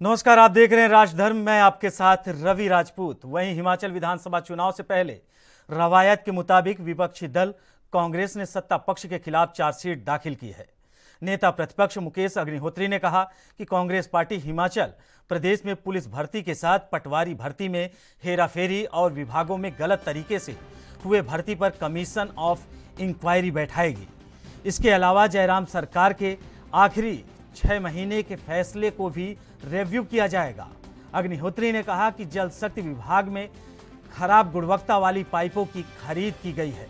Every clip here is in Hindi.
नमस्कार, आप देख रहे हैं राजधर्म। मैं आपके साथ रवि राजपूत। वहीं हिमाचल विधानसभा चुनाव से पहले रवायत के मुताबिक विपक्षी दल कांग्रेस ने सत्ता पक्ष के खिलाफ चार्जशीट दाखिल की है। नेता प्रतिपक्ष मुकेश अग्निहोत्री ने कहा कि कांग्रेस पार्टी हिमाचल प्रदेश में पुलिस भर्ती के साथ पटवारी भर्ती में हेराफेरी और विभागों में गलत तरीके से हुए भर्ती पर कमीशन ऑफ इंक्वायरी बैठाएगी। इसके अलावा जयराम सरकार के आखिरी 6 महीने के फैसले को भी रिव्यू किया जाएगा। अग्निहोत्री ने कहा कि जल शक्ति विभाग में खराब गुणवत्ता वाली पाइपों की खरीद की गई है।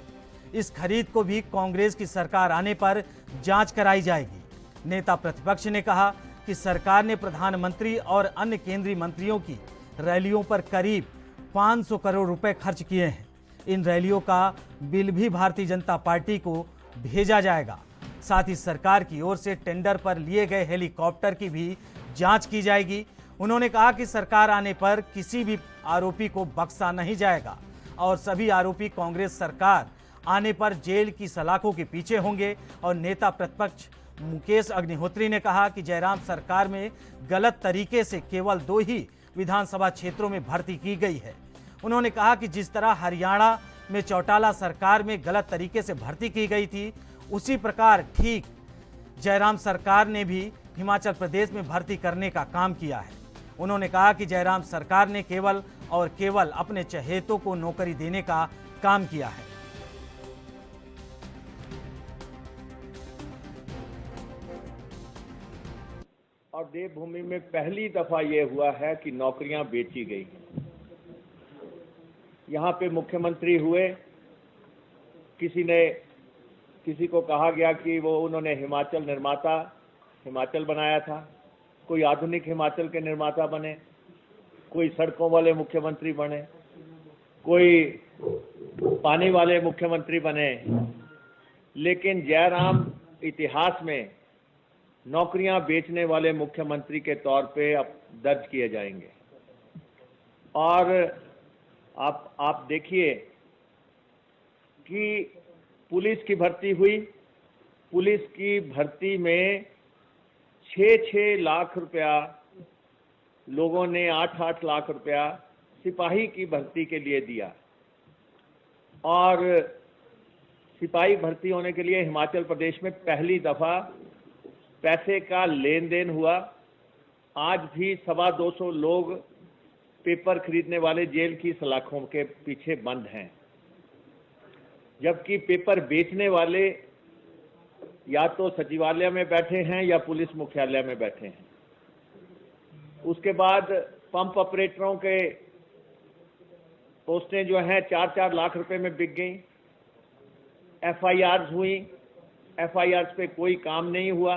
इस खरीद को भी कांग्रेस की सरकार आने पर जांच कराई जाएगी। नेता प्रतिपक्ष ने कहा कि सरकार ने प्रधानमंत्री और अन्य केंद्रीय मंत्रियों की रैलियों पर करीब 500 करोड़ रुपए खर्च किए हैं। इन रैलियों का बिल भी भारतीय जनता पार्टी को भेजा जाएगा। साथ ही सरकार की ओर से टेंडर पर लिए गए हेलीकॉप्टर की भी जांच की जाएगी। उन्होंने कहा कि सरकार आने पर किसी भी आरोपी को बख्शा नहीं जाएगा और सभी आरोपी कांग्रेस सरकार आने पर जेल की सलाखों के पीछे होंगे। और नेता प्रतिपक्ष मुकेश अग्निहोत्री ने कहा कि जयराम सरकार में गलत तरीके से केवल 2 ही विधानसभा क्षेत्रों में भर्ती की गई है। उन्होंने कहा कि जिस तरह हरियाणा में चौटाला सरकार में गलत तरीके से भर्ती की गई थी, उसी प्रकार ठीक जयराम सरकार ने भी हिमाचल प्रदेश में भर्ती करने का काम किया है। उन्होंने कहा कि जयराम सरकार ने केवल और केवल अपने चहेतों को नौकरी देने का काम किया है। और देवभूमि में पहली दफा ये हुआ है कि नौकरियां बेची गई। यहाँ पे मुख्यमंत्री हुए, किसी को कहा गया कि वो उन्होंने हिमाचल निर्माता हिमाचल बनाया था। कोई आधुनिक हिमाचल के निर्माता बने, कोई सड़कों वाले मुख्यमंत्री बने, कोई पानी वाले मुख्यमंत्री बने, लेकिन जयराम इतिहास में नौकरियां बेचने वाले मुख्यमंत्री के तौर पे अब दर्ज किए जाएंगे। और आप देखिए कि पुलिस की भर्ती हुई। पुलिस की भर्ती में 6-6 लाख रुपया लोगों ने 8-8 लाख रुपया सिपाही की भर्ती के लिए दिया। और सिपाही भर्ती होने के लिए हिमाचल प्रदेश में पहली दफा पैसे का लेन देन हुआ। आज भी 225 लोग पेपर खरीदने वाले जेल की सलाखों के पीछे बंद हैं, जबकि पेपर बेचने वाले या तो सचिवालय में बैठे हैं या पुलिस मुख्यालय में बैठे हैं। उसके बाद पंप ऑपरेटरों के पोस्टें जो हैं 4-4 लाख रुपए में बिक गई। FIRs हुई, FIRs पे कोई काम नहीं हुआ।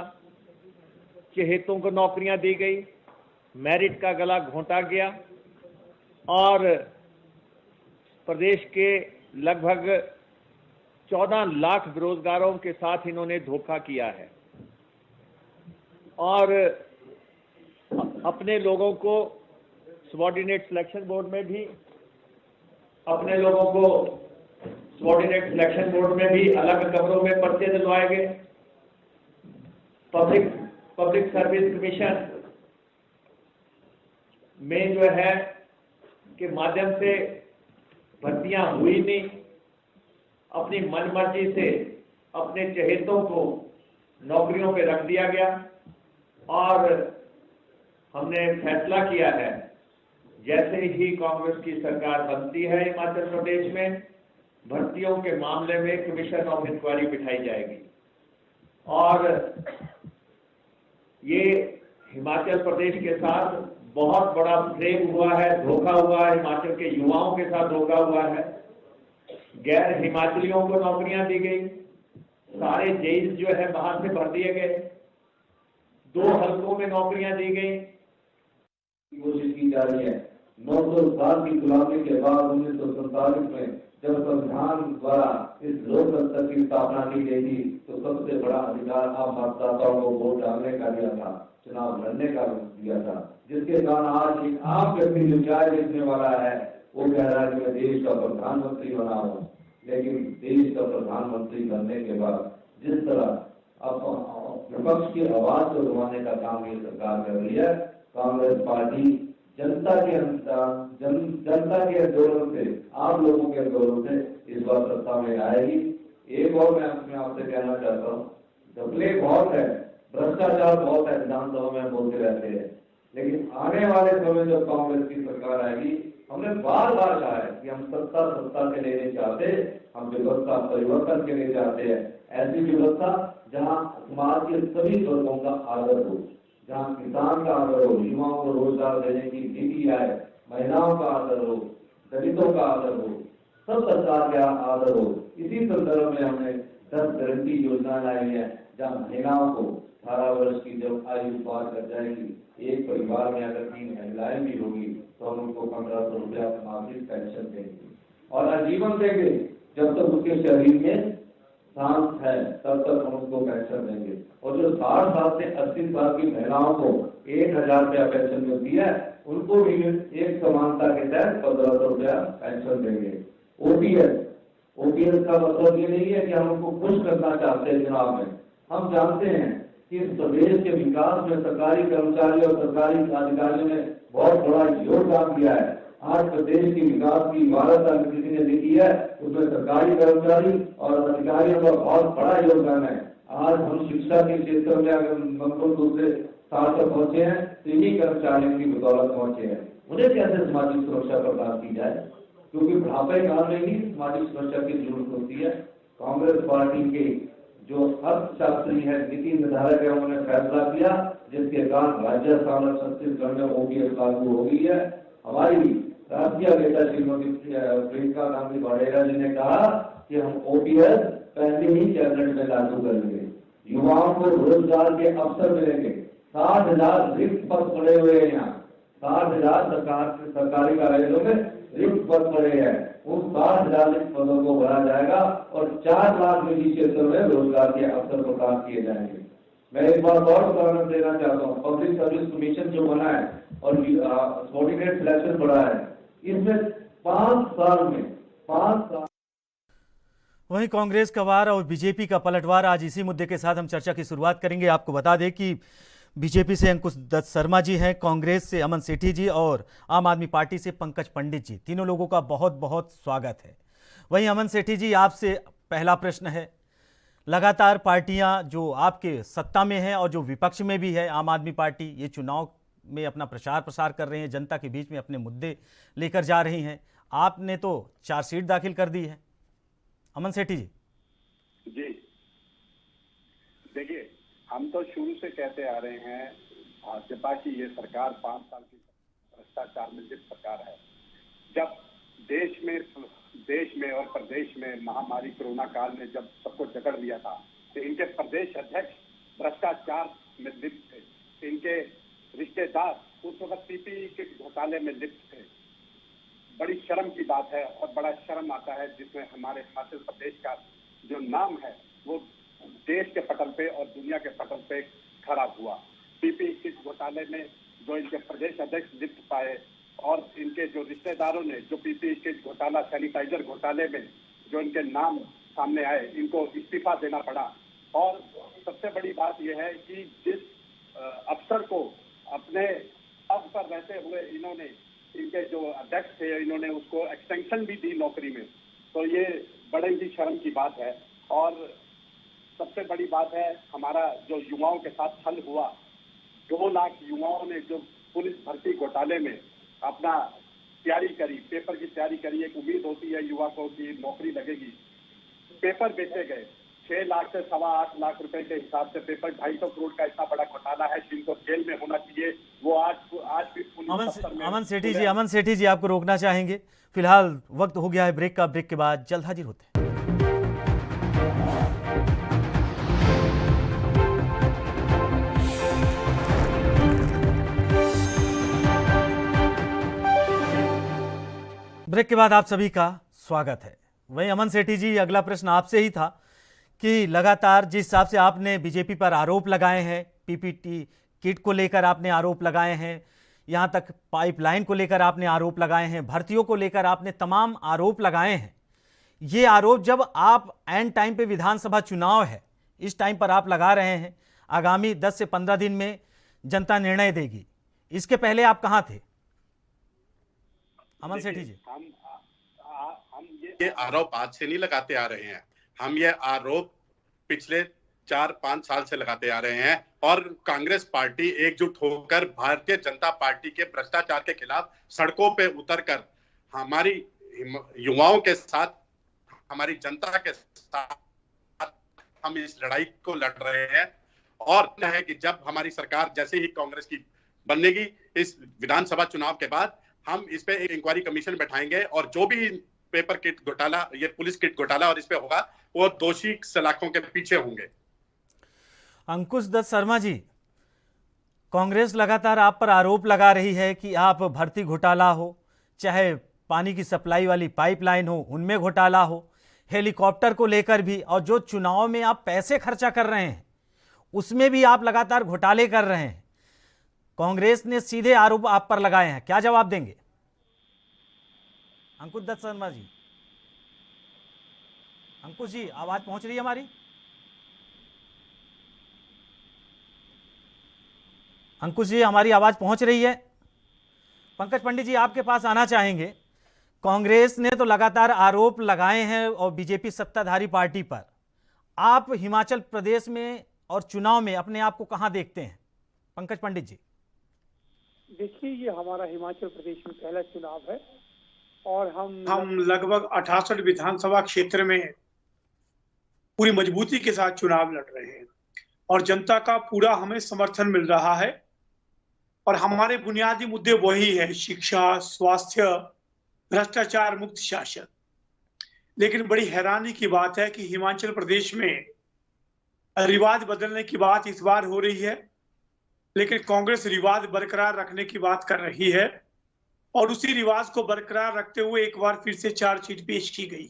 चहेतों को नौकरियां दी गई, मेरिट का गला घोंटा गया और प्रदेश के लगभग 14 लाख बेरोजगारों के साथ इन्होंने धोखा किया है। और अपने लोगों को सबऑर्डिनेट सिलेक्शन बोर्ड में भी अलग कमरों में पर्चे दिलवाए गए। पब्लिक सर्विस कमीशन में जो है के माध्यम से भर्तियां हुई नहीं। अपनी मनमर्जी से अपने चहेतों को नौकरियों पे रख दिया गया। और हमने फैसला किया है, जैसे ही कांग्रेस की सरकार बनती है हिमाचल प्रदेश में, भर्तियों के मामले में कमीशन ऑफ इंक्वायरी बिठाई जाएगी। और ये हिमाचल प्रदेश के साथ बहुत बड़ा फ्रेम हुआ है, धोखा हुआ है। हिमाचल के युवाओं के साथ धोखा हुआ है। गैर हिमाचलियों को नौकरियां दी गई। सारे जेईस जो है बाहर से भर दिए गए। 2 हल्कों में नौकरियां दी गई। कोशिश की जा रही है। 900 साल की गुलामी के बाद 1947 में जब संविधान द्वारा इस लोकतंत्र की स्थापना की गई थी, तो सबसे बड़ा अधिकार आम मतदाताओं को वोट डालने का दिया था, चुनाव लड़ने का दिया था, जिसके कारण आज एक आम व्यक्ति जो चाय बेचने वाला है वो कह रहा है कि मैं देश का प्रधानमंत्री बना हूँ। लेकिन देश का प्रधानमंत्री बनने के बाद जिस तरह अब विपक्ष की आवाज को दबाने का काम ये सरकार कर रही है, कांग्रेस पार्टी जनता के आंदोलन से, आप लोगों के आंदोलन से इस बार सत्ता में आएगी। एक और मैं आपसे कहना चाहता हूँ, घपले बहुत है, भ्रष्टाचार बहुत है, विधानसभा में बोलते रहते हैं, लेकिन आने वाले समय जब कांग्रेस की सरकार आएगी, हमने बार बार कहा है कि हम सत्ता के लिए नहीं चाहते, हम व्यवस्था परिवर्तन के लिए चाहते हैं। ऐसी व्यवस्था जहां समाज के सभी वर्गों का आदर हो, जहां किसान का आदर हो, युवाओं को रोजगार देने की नीति आए, महिलाओं का आदर हो, दलितों का आदर हो, सब सरकार का आदर हो। इसी संदर्भ में हमने 10 गारंटी योजना लाई है, जहां महिलाओं को 18 वर्ष की जब आयु पार कर जाएगी, एक परिवार में अगर 3 महिलाएं भी होगी तो हम उनको 1500 रुपया मासिक पेंशन देंगे और आजीवन देंगे। जब तक उसके शरीर में सांस है तब तक हम उसको पेंशन देंगे। और जो 60 साल से 80 साल की महिलाओं को 1000 रुपया पेंशन मिलती है, उनको भी एक समानता के तहत 1500 रुपया पेंशन देंगे। ओपीएस का मतलब ये नहीं है कि हम उनको खुश करना चाहते हैं चुनाव में। हम जानते हैं कि इस प्रदेश के विकास में सरकारी कर्मचारी और सरकारी अधिकारियों ने बहुत बड़ा योगदान दिया है। आज प्रदेश की विकास की इमारत अगर किसी ने लिखी है, उसमें सरकारी कर्मचारी और अधिकारियों का बहुत बड़ा योगदान है। आज हम शिक्षा के क्षेत्र में अगर मंगल रूप से स्थान पर पहुंचे हैं तो इन्हीं कर्मचारियों की बदौलत पहुंचे हैं। उन्हें कैसे सामाजिक सुरक्षा प्रदान की जाए, क्योंकि बुढ़ापे काल में ही सामाजिक सुरक्षा की जरूरत होती है। कांग्रेस पार्टी के जो अर्थशास्त्री है, नीति निर्धारक है, उन्होंने फैसला किया जिसके कारण राजस्थान और छत्तीसगढ़ में ओपीएस लागू हो गई है। हमारी राष्ट्रीय नेता श्रीमती प्रियंका गांधी वाड्रा जी ने कहा कि हम ओपीएस पहले ही कैबिनेट में लागू करेंगे। युवाओं को रोजगार के अवसर मिलेंगे। 60,000 रिक्त पद पड़े हुए हैं यहाँ, 60,000 सरकारी कार्यालयों में रिक्त पद पड़े हैं। उन 60,000 रिक्त पदों को भरा जाएगा और 4 लाख निजी क्षेत्र में रोजगार के अवसर प्रदान किए जाएंगे। मैं एक बात और उदाहरण देना चाहता हूँ। पब्लिक सर्विस कमीशन जो बना है और सबॉर्डिनेट सिलेक्शन बढ़ा है, इसमें 5 साल वहीं कांग्रेस का वार और बीजेपी का पलटवार, आज इसी मुद्दे के साथ हम चर्चा की शुरुआत करेंगे। आपको बता दें कि बीजेपी से अंकुश दत्त शर्मा जी हैं, कांग्रेस से अमन सेठी जी और आम आदमी पार्टी से पंकज पंडित जी। तीनों लोगों का बहुत बहुत स्वागत है। वहीं अमन सेठी जी, आपसे पहला प्रश्न है, लगातार पार्टियां जो आपके सत्ता में हैं और जो विपक्ष में भी है, आम आदमी पार्टी, ये चुनाव में अपना प्रचार प्रसार कर रहे हैं, जनता के बीच में अपने मुद्दे लेकर जा रही हैं। आपने तो चार्जशीट दाखिल कर दी है। अमन सेठी जी। जी देखिए, हम तो शुरू से कहते आ रहे हैं भाजपा की ये सरकार 5 साल की भ्रष्टाचार में लिप्त सरकार है। जब देश में और प्रदेश में महामारी कोरोना काल में जब सबको जकड़ लिया था, तो इनके प्रदेश अध्यक्ष भ्रष्टाचार में लिप्त थे। इनके रिश्तेदार उस वक्त पीपीई के घोटाले में लिप्त थे। बड़ी शर्म की बात है और बड़ा शर्म आता है जिसमें हमारे हिमाचल प्रदेश का जो नाम है वो देश के पटल पे और दुनिया के पटल पे खड़ा हुआ। पीपीई किट घोटाले में जो इनके प्रदेश अध्यक्ष लिप्त पाए और इनके जो रिश्तेदारों ने जो पीपीई किट घोटाला, सैनिटाइजर घोटाले में जो इनके नाम सामने आए, इनको इस्तीफा देना पड़ा। और सबसे बड़ी बात यह है कि जिस अफसर को अपने पद पर रहते हुए इन्होंने, इनके जो अध्यक्ष थे, इन्होंने उसको एक्सटेंशन भी दी नौकरी में, तो ये बड़े ही शर्म की बात है। और सबसे बड़ी बात है, हमारा जो युवाओं के साथ छल हुआ, 2 लाख युवाओं ने जो पुलिस भर्ती घोटाले में अपना तैयारी करी, पेपर की तैयारी करी, एक उम्मीद होती है युवा को कि नौकरी लगेगी, पेपर बेचे गए। 6 लाख से 8.25 लाख रुपए के हिसाब से पेपर, 250 करोड़ का इतना बड़ा घोटाला है जिनको जेल में होना चाहिए, वो आज भी अमन सेठी जी आपको रोकना चाहेंगे। फिलहाल वक्त हो गया है ब्रेक का। ब्रेक के बाद जल्द हाजिर होते हैं। ब्रेक के बाद आप सभी का स्वागत है। वहीं अमन सेठी जी, अगला प्रश्न आपसे ही था कि लगातार जिस हिसाब से आपने बीजेपी पर आरोप लगाए हैं, पीपीई किट को लेकर आपने आरोप लगाए हैं, यहाँ तक पाइपलाइन को लेकर आपने आरोप लगाए हैं, भर्तियों को लेकर आपने तमाम आरोप लगाए हैं। ये आरोप जब आप एंड टाइम पे विधानसभा चुनाव है, इस टाइम पर आप लगा रहे हैं, आगामी 10 से 15 दिन में जनता निर्णय देगी। इसके पहले आप कहां थे? अमन सेठी जी। हम ये आरोप आज से नहीं लगाते आ रहे हैं, हम ये आरोप पिछले 4-5 साल से लगाते आ रहे हैं और कांग्रेस पार्टी एकजुट होकर भारतीय जनता पार्टी के भ्रष्टाचार के खिलाफ सड़कों पे उतरकर हमारी युवाओं के साथ, हमारी जनता के साथ हम इस लड़ाई को लड़ रहे हैं। और है कि जब हमारी सरकार जैसे ही कांग्रेस की बनेगी, इस विधानसभा चुनाव के बाद हम इस पे एक इंक्वायरी कमीशन बैठाएंगे और जो भी पेपर किट घोटाला, ये पुलिस किट घोटाला और इस पे होगा, वो दोषी सलाखों के पीछे होंगे। अंकुश दत्त शर्मा जी, कांग्रेस लगातार आप पर आरोप लगा रही है कि आप भर्ती घोटाला हो, चाहे पानी की सप्लाई वाली पाइपलाइन हो उनमें घोटाला हो, हेलीकॉप्टर को लेकर भी, और जो चुनाव में आप पैसे खर्चा कर रहे हैं उसमें भी आप लगातार घोटाले कर रहे हैं। कांग्रेस ने सीधे आरोप आप पर लगाए हैं, क्या जवाब देंगे? अंकुश दत्त शर्मा जी, अंकुश जी, आवाज पहुंच रही है हमारी? अंकुश जी, हमारी आवाज पहुंच रही है? पंकज पंडित जी, आपके पास आना चाहेंगे। कांग्रेस ने तो लगातार आरोप लगाए हैं और बीजेपी सत्ताधारी पार्टी पर, आप हिमाचल प्रदेश में और चुनाव में अपने आप को कहां देखते हैं? पंकज पंडित जी। देखिए, ये हमारा हिमाचल प्रदेश में पहला चुनाव है और हम लगभग 68 विधानसभा क्षेत्र में पूरी मजबूती के साथ चुनाव लड़ रहे हैं और जनता का पूरा हमें समर्थन मिल रहा है और हमारे बुनियादी मुद्दे वही है, शिक्षा, स्वास्थ्य, भ्रष्टाचार मुक्त शासन। लेकिन बड़ी हैरानी की बात है कि हिमाचल प्रदेश में रिवाज बदलने की बात इस बार हो रही है, लेकिन कांग्रेस रिवाज बरकरार रखने की बात कर रही है और उसी रिवाज को बरकरार रखते हुए एक बार फिर से चार्जशीट पेश की गई।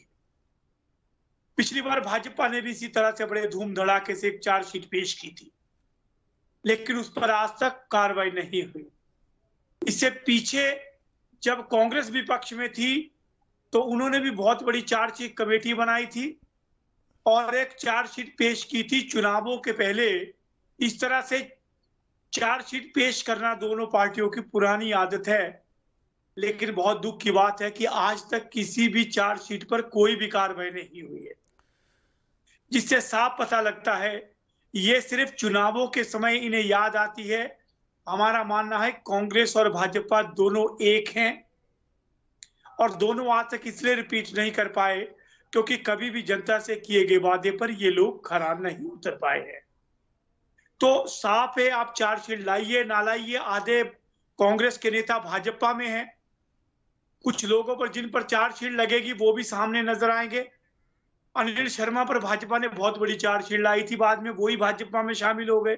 पिछली बार भाजपा ने भी इसी तरह से बड़े धूम धड़ाके से एक चार्जशीट पेश की थी, लेकिन उस पर आज तक कार्रवाई नहीं हुई। इससे पीछे जब कांग्रेस विपक्ष में थी तो उन्होंने भी बहुत बड़ी चार्जशीट कमेटी बनाई थी और एक चार्जशीट पेश की थी चुनावों के पहले। इस तरह से चार्जशीट पेश करना दोनों पार्टियों की पुरानी आदत है, लेकिन बहुत दुख की बात है कि आज तक किसी भी चार्जशीट पर कोई भी कार्रवाई नहीं हुई है, जिससे साफ पता लगता है ये सिर्फ चुनावों के समय इन्हें याद आती है। हमारा मानना है कांग्रेस और भाजपा दोनों एक हैं और दोनों आज तक इसलिए रिपीट नहीं कर पाए क्योंकि कभी भी जनता से किए गए वादे पर ये लोग खरा नहीं उतर पाए हैं। तो साफ है, आप चार्जशीट लाइए ना लाइए, आधे कांग्रेस के नेता भाजपा में हैं, कुछ लोगों पर जिन पर चार्जशीट लगेगी वो भी सामने नजर आएंगे। अनिल शर्मा पर भाजपा ने बहुत बड़ी चार्जशीट लाई थी, बाद में वही भाजपा में शामिल हो गए।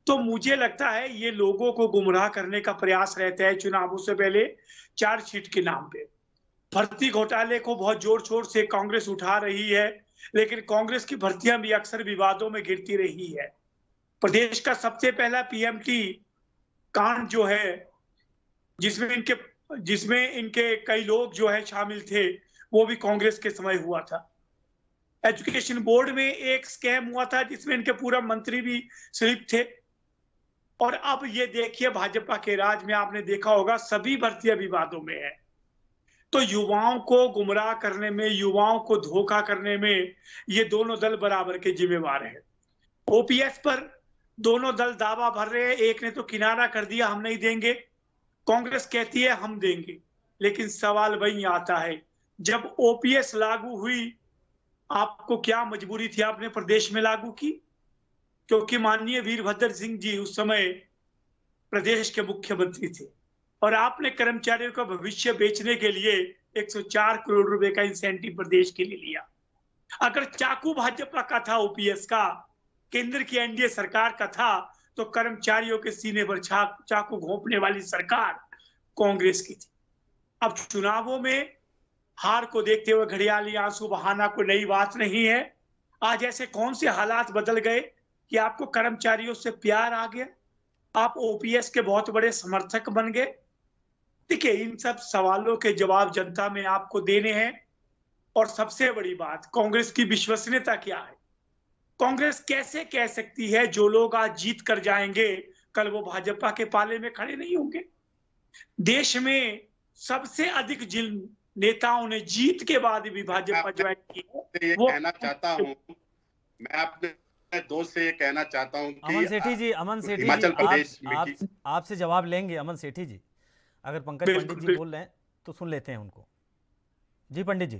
तो मुझे लगता है ये लोगों को गुमराह करने का प्रयास रहता है चुनावों से पहले चार्जशीट के नाम पे। भर्ती घोटाले को बहुत जोर शोर से कांग्रेस उठा रही है, लेकिन कांग्रेस की भर्तियां भी अक्सर विवादों में गिरती रही है। प्रदेश का सबसे पहला पीएमटी कांड जो है, जिसमें इनके कई लोग जो है शामिल थे, वो भी कांग्रेस के समय हुआ था। एजुकेशन बोर्ड में एक स्कैम हुआ था जिसमें इनके पूरा मंत्री भी स्लिप थे। और अब ये देखिए भाजपा के राज में आपने देखा होगा सभी भर्तियां विवादों में है। तो युवाओं को गुमराह करने में, युवाओं को धोखा करने में ये दोनों दल बराबर के जिम्मेवार हैं। ओपीएस पर दोनों दल दावा भर रहे हैं, एक ने तो किनारा कर दिया हम नहीं देंगे, कांग्रेस कहती है हम देंगे। लेकिन सवाल वही आता है, जब ओपीएस लागू हुई आपको क्या मजबूरी थी आपने प्रदेश में लागू की? क्योंकि माननीय वीरभद्र सिंह जी उस समय प्रदेश के मुख्यमंत्री थे और आपने कर्मचारियों का भविष्य बेचने के लिए 104 करोड़ रुपए का इंसेंटिव प्रदेश के लिए लिया। अगर चाकू भाजपा का था, ओपीएस का, केंद्र की एनडीए सरकार का था, तो कर्मचारियों के सीने पर चाकू घोंपने वाली सरकार कांग्रेस की थी। अब चुनावों में हार को देखते हुए घड़ियाली आंसू बहाना कोई नई बात नहीं है। आज ऐसे कौन से हालात बदल गए कि आपको कर्मचारियों से प्यार आ गया, आप ओपीएस के बहुत बड़े समर्थक बन गए? देखिए, इन सब सवालों के जवाब जनता में आपको देने हैं। और सबसे बड़ी बात, कांग्रेस की विश्वसनीयता क्या है? कांग्रेस कैसे कह सकती है जो लोग आज जीत कर जाएंगे कल वो भाजपा के पाले में खड़े नहीं होंगे। देश में सबसे अधिक जिन नेताओं ने जीत के बाद भी भाजपा ज्वाइन की ये कहना चाहता हूँ, मैं अपने दोस्त से ये कहना चाहता हूँ कि अमन सेठी जी, हिमाचल प्रदेश में आपसे जवाब लेंगे। अमन सेठी जी, अगर पंकज पंडित जी बोल रहे हैं तो सुन लेते हैं उनको। जी पंडित जी।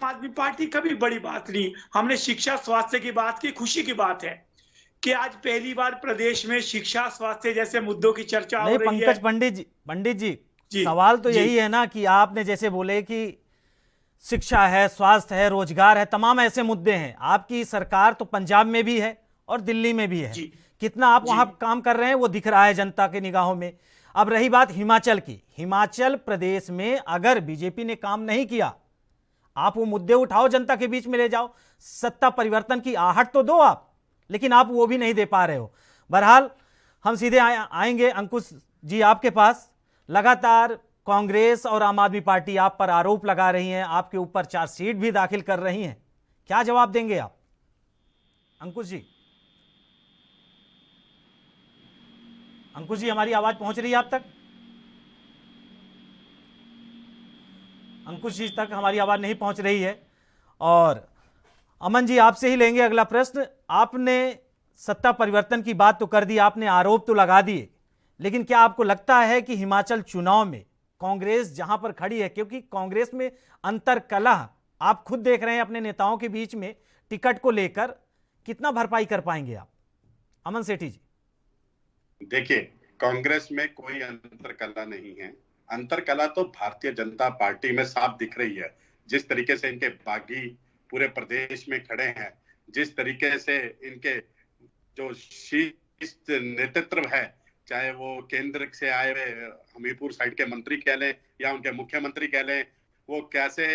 आम आदमी पार्टी कभी बड़ी बात नहीं, हमने शिक्षा स्वास्थ्य की बात की। खुशी की बात है कि आज पहली बार प्रदेश में शिक्षा स्वास्थ्य जैसे मुद्दों की चर्चा हो रही है। पंकज पंडित जी, सवाल तो यही है ना कि आपने जैसे बोले कि शिक्षा है, स्वास्थ्य है, रोजगार है, तमाम ऐसे मुद्दे हैं। आपकी सरकार तो पंजाब में भी है और दिल्ली में भी है। कितना आप वहां काम कर रहे हैं वो दिख रहा है जनता के निगाहों में। अब रही बात हिमाचल की, हिमाचल प्रदेश में अगर बीजेपी ने काम नहीं किया, आप वो मुद्दे उठाओ, जनता के बीच में ले जाओ, सत्ता परिवर्तन की आहट तो दो आप, लेकिन आप वो भी नहीं दे पा रहे हो। बहरहाल हम सीधे आएंगे अंकुश जी आपके पास। लगातार कांग्रेस और आम आदमी पार्टी आप पर आरोप लगा रही हैं, आपके ऊपर चार्जशीट भी दाखिल कर रही हैं, क्या जवाब देंगे आप अंकुश जी? अंकुश जी, हमारी आवाज पहुंच रही है आप तक? अंकुश जी तक हमारी आवाज नहीं पहुंच रही है। और अमन जी, आपसे ही लेंगे अगला प्रश्न। आपने सत्ता परिवर्तन की बात तो कर दी, आपने आरोप तो लगा दिए, लेकिन क्या आपको लगता है कि हिमाचल चुनाव में कांग्रेस जहां पर खड़ी है, क्योंकि कांग्रेस में अंतरकलह आप खुद देख रहे हैं अपने नेताओं के बीच में टिकट को लेकर, कितना भरपाई कर पाएंगे आप? अमन सेठी जी। देखिए, कांग्रेस में कोई अंतरकलह नहीं है। अंतरकलह तो भारतीय जनता पार्टी में साफ दिख रही है। जिस तरीके से इनके बागी पूरे प्रदेश में खड़े हैं, जिस तरीके से इनके जो शीर्ष नेतृत्व है, चाहे वो केंद्र से आए हुए हमीरपुर साइड के मंत्री कह लें या उनके मुख्यमंत्री कह लें, वो कैसे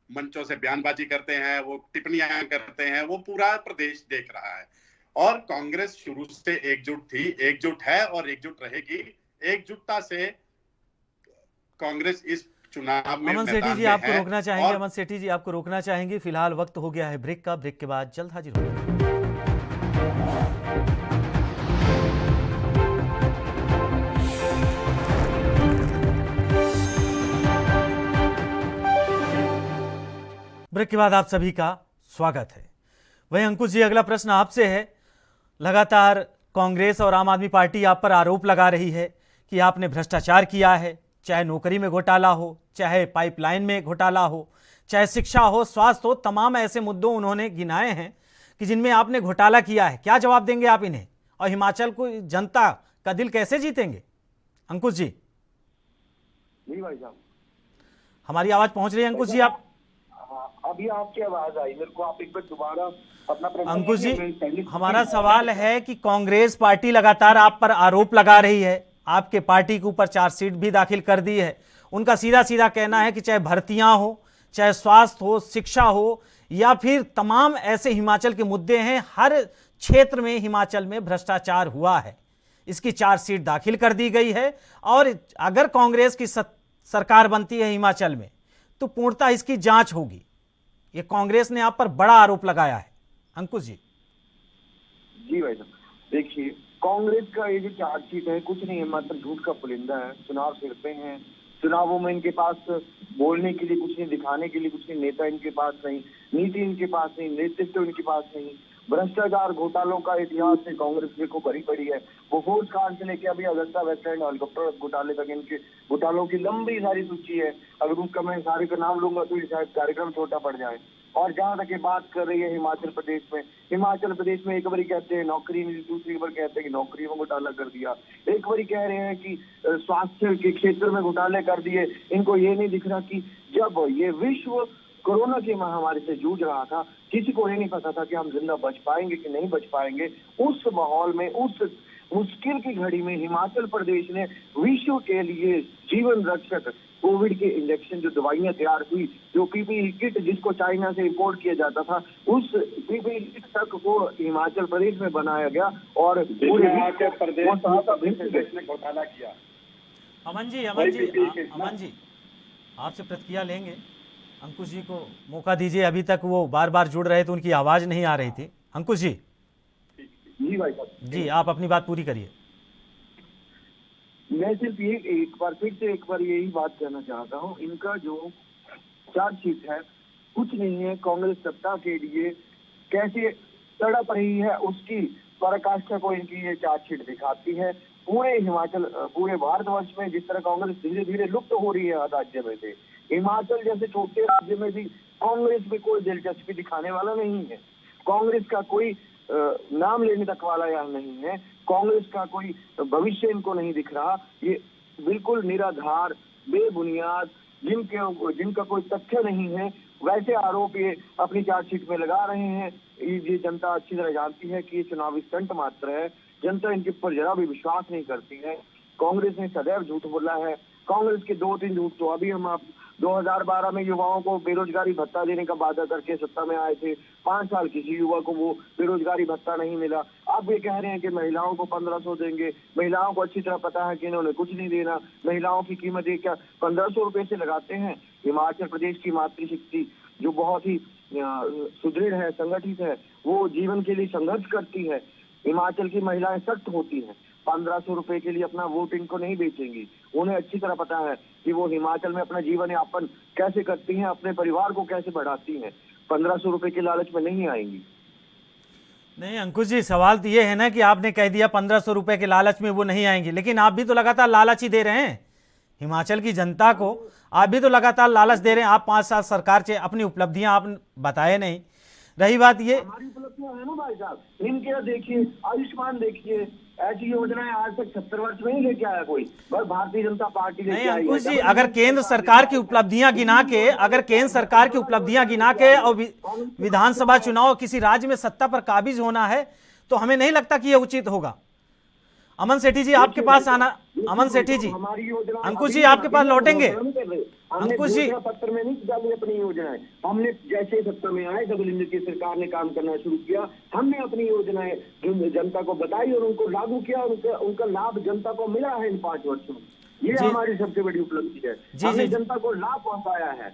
मंचों से बयानबाजी करते हैं, वो टिप्पणियां करते हैं, वो पूरा प्रदेश देख रहा है। और कांग्रेस शुरू से एकजुट थी, एकजुट है और एकजुट रहेगी। एकजुटता से कांग्रेस इस चुनाव में अमन सेठी जी आपको रोकना चाहेंगे। अमन सेठी जी आपको रोकना चाहेंगे। फिलहाल वक्त हो गया है ब्रेक का। ब्रेक के बाद जल्द हाजिर होंगे। ब्रेक के बाद आप सभी का स्वागत है। वहीं अंकुश जी, अगला प्रश्न आपसे है। लगातार कांग्रेस और आम आदमी पार्टी आप पर आरोप लगा रही है कि आपने भ्रष्टाचार किया है, चाहे नौकरी में घोटाला हो, चाहे पाइपलाइन में घोटाला हो, चाहे शिक्षा हो, स्वास्थ्य हो, तमाम ऐसे मुद्दों उन्होंने गिनाए हैं कि जिनमें आपने घोटाला किया है। क्या जवाब देंगे आप इन्हें? और हिमाचल को जनता का दिल कैसे जीतेंगे? अंकुश जी। जी भाई साहब, हमारी आवाज पहुंच रही है अंकुश जी? आप अभी आपकी आवाज आई मेरे को, आप एक बार दोबारा अपना प्रश्न। अंकुश जी, हमारा सवाल है कि कांग्रेस पार्टी लगातार आप पर आरोप लगा रही है, आपके पार्टी के ऊपर चार्जशीट भी दाखिल कर दी है। उनका सीधा सीधा कहना है कि चाहे भर्तियां हो, चाहे स्वास्थ्य हो, शिक्षा हो, या फिर तमाम ऐसे हिमाचल के मुद्दे हैं, हर क्षेत्र में हिमाचल में भ्रष्टाचार हुआ है। इसकी चार्जशीट दाखिल कर दी गई है और अगर कांग्रेस की सरकार बनती है हिमाचल में तो पूर्णतः इसकी जांच होगी। ये कांग्रेस ने आप पर बड़ा आरोप लगाया है। अंकुश जी। जी भाई साहब, देखिए कांग्रेस का ये जो चार्जशीट है कुछ नहीं है, मात्र झूठ का पुलिंदा है। चुनाव लड़ते हैं, चुनावों में इनके पास बोलने के लिए कुछ नहीं, दिखाने के लिए कुछ नहीं, नेता इनके पास नहीं, नीति इनके पास नहीं, नेतृत्व इनके पास नहीं। भ्रष्टाचार घोटालों का इतिहास से कांग्रेस देखो भरी पड़ी है। वो फोर्स कांड से लेके अभी अगस्ता वेस्टलैंड हेलीकॉप्टर घोटाले तक इनके घोटालों की लंबी सारी सूची है। अगर उनका मैं सारे का नाम लूंगा तो शायद कार्यक्रम छोटा पड़ जाए। और जहां तक ये बात कर रही है हिमाचल प्रदेश में, हिमाचल प्रदेश में एक बारी कहते हैं नौकरी नहीं, दूसरी बार कहते हैं कि नौकरी में घोटाला कर दिया, एक बारी कह रहे हैं कि स्वास्थ्य के क्षेत्र में घोटाले कर दिए। इनको ये नहीं दिख रहा कि जब ये विश्व कोरोना की महामारी से जूझ रहा था, किसी को ये नहीं पता था कि हम जिंदा बच पाएंगे कि नहीं बच पाएंगे। उस माहौल में, उस मुश्किल की घड़ी में हिमाचल प्रदेश ने विश्व के लिए जीवन रक्षक कोविड के इंजेक्शन, जो दवाइयां तैयार हुई, जो पीपीई किट जिसको चाइना से इंपोर्ट किया जाता था, उस पीपीई किट तक को हिमाचल प्रदेश में बनाया गया और पूरे प्रदेश ने घोटाला किया। अमन जी आपसे प्रतिक्रिया लेंगे। अंकुश जी को मौका दीजिए, अभी तक वो बार बार जुड़ रहे थे, उनकी आवाज नहीं आ रही थी। अंकुश जी। जी भाई साहब। जी, आप अपनी बात पूरी करिए। मैं सिर्फ ये एक बार यही बात कहना चाहता हूँ, इनका जो चार्जशीट है कुछ नहीं है, कांग्रेस सत्ता के लिए कैसे तड़प रही है उसकी पराकाष्ठा को इनकी ये चार्जशीट दिखाती है। पूरे भारतवर्ष में जिस तरह कांग्रेस धीरे धीरे लुप्त हो रही है राज्य में से, हिमाचल जैसे छोटे राज्य में भी कांग्रेस में कोई दिलचस्पी दिखाने वाला नहीं है। कांग्रेस का कोई नाम लेने तक वाला यहाँ नहीं है, कांग्रेस का कोई भविष्य इनको नहीं दिख रहा। ये बिल्कुल निराधार, बेबुनियाद, जिनका कोई तथ्य नहीं है, वैसे आरोप ये अपनी चार्जशीट में लगा रहे हैं। ये जनता अच्छी तरह जानती है कि ये चुनावी स्टंट मात्र है। जनता इनके ऊपर जरा भी विश्वास नहीं करती है। कांग्रेस ने सदैव झूठ बोला है। कांग्रेस के 2-3 झूठ तो अभी हम 2012 में युवाओं को बेरोजगारी भत्ता देने का वादा करके सत्ता में आए थे। 5 साल किसी युवा को वो बेरोजगारी भत्ता नहीं मिला। अब ये कह रहे हैं कि महिलाओं को 1500 देंगे। महिलाओं को अच्छी तरह पता है कि इन्होंने कुछ नहीं देना। महिलाओं की कीमत ये क्या 1500 रुपए से लगाते हैं। हिमाचल प्रदेश की मातृशक्ति जो बहुत ही सुदृढ़ है, संगठित है, वो जीवन के लिए संघर्ष करती है। हिमाचल की महिलाएं सख्त होती हैं। 1500 रुपए के लिए अपना वोट इनको नहीं बेचेंगी। उन्हें अच्छी तरह पता है कि वो हिमाचल में अपना जीवन यापन कैसे करती हैं, अपने परिवार को कैसे बढ़ाती हैं। 1500 रुपए के लालच में नहीं आएंगी। नहीं अंकुश जी, सवाल तो ये है ना कि आपने कह दिया 1500 रुपए के लालच में वो नहीं आएंगी, लेकिन आप भी तो लगातार लालच ही दे रहे हैं हिमाचल की जनता को। आप भी तो लगातार लालच दे रहे हैं। आप 5 साल सरकार से अपनी उपलब्धियां आप बताए नहीं। रही बात ये, हमारी उपलब्धियां है ना भाई साहब, इनके देखिए, आयुष्मान देखिए, ऐसी योजनाएं आज तक 70 वर्ष में ही लेके आया कोई, बस भारतीय जनता पार्टी नहीं लेके आई है। अंकुश जी, अगर केंद्र सरकार की उपलब्धियां गिना के और विधानसभा चुनाव किसी राज्य में सत्ता पर काबिज होना है, तो हमें नहीं लगता कि यह उचित होगा। अमन सेठी जी आपके पास आना। अमन सेठी जी, अंकुश जी आपके पास लौटेंगे। अंकुश जी, पत्र में नहीं डाली अपनी योजनाएं। हमने जैसे सत्ता में आए, डबल की सरकार ने काम करना शुरू किया, हमने अपनी योजनाएं जनता को बताई और उनको लागू किया और उनका लाभ जनता को मिला है इन 5 वर्षों में। ये हमारी सबसे बड़ी उपलब्धि है। हमने जनता को लाभ पहुंचाया है।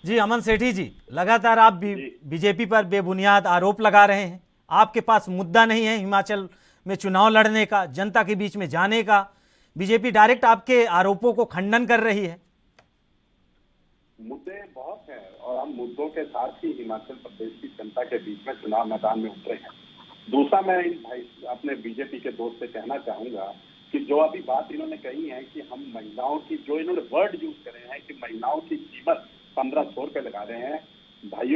जी अमन सेठी जी, लगातार आप बीजेपी पर बेबुनियाद आरोप लगा रहे हैं। आपके पास मुद्दा नहीं है हिमाचल में चुनाव लड़ने का, जनता के बीच में जाने का। बीजेपी डायरेक्ट आपके आरोपों को खंडन कर रही है। मुद्दे बहुत हैं और हम मुद्दों के साथ ही हिमाचल प्रदेश की जनता के बीच में चुनाव मैदान में उतरे हैं। दूसरा, मैं इन भाई अपने बीजेपी के दोस्त से कहना चाहूंगा कि जो अभी बात इन्होंने कही है कि हम महिलाओं की, जो इन्होंने वर्ड यूज करे हैं कि महिलाओं की कीमत 1500 रुपए लगा रहे हैं, भाई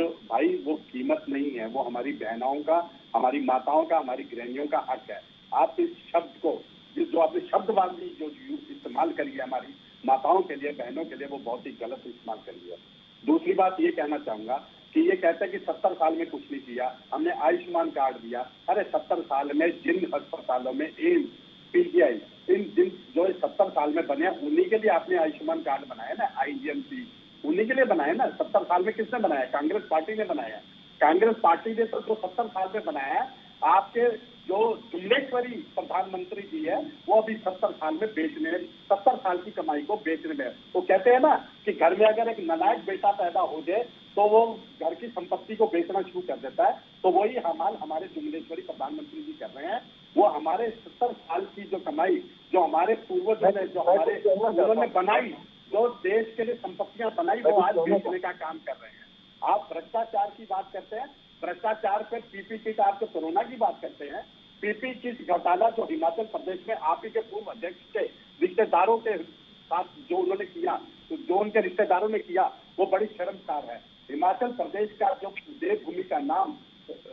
वो कीमत नहीं है, वो हमारी बहनों का, हमारी माताओं का, हमारी गृहिणियों का हक है। आप इस शब्द को, जो आपने शब्दबाजी जो इस्तेमाल करी है हमारी माताओं के लिए, बहनों के लिए, वो बहुत ही गलत इस्तेमाल करी है। दूसरी बात ये कहना चाहूंगा कि ये कहते हैं कि 70 साल में कुछ नहीं किया, हमने आयुष्मान कार्ड दिया। अरे 70 साल में जिन अस्पतालों में एम्स, पीजीआई, जिन जो 70 साल में बने, उन्हीं के लिए आपने आयुष्मान कार्ड बनाया ना, आईजीएमसी, उन्हीं के लिए बनाया ना। 70 साल में किसने बनाया? कांग्रेस पार्टी ने बनाया। कांग्रेस पार्टी ने तो 70 साल में बनाया है। आपके जो जुम्लेश्वरी प्रधानमंत्री जी है, वो अभी 70 साल में बेचने, 70 साल की कमाई को बेचने में। तो कहते हैं ना कि घर में अगर एक नालायक बेटा पैदा हो जाए तो वो घर की संपत्ति को बेचना शुरू कर देता है। तो वही हमारे जुम्लेश्वरी प्रधानमंत्री जी कर रहे हैं। वो हमारे 70 साल की जो कमाई, जो हमारे पूर्वजों ने, जो हमारे उन्होंने बनाई, जो देश के लिए संपत्तियां बनाई, वो आज बेचने का काम कर रहे हैं। आप भ्रष्टाचार की बात करते हैं, भ्रष्टाचार पे पीपी किट, आपके कोरोना की बात करते हैं। पीपी किट घोटाला जो हिमाचल प्रदेश में आप ही के पूर्व अध्यक्ष के रिश्तेदारों के साथ जो उन्होंने किया, तो जो उनके रिश्तेदारों ने किया, वो बड़ी शर्मसार है। हिमाचल प्रदेश का जो देवभूमि का नाम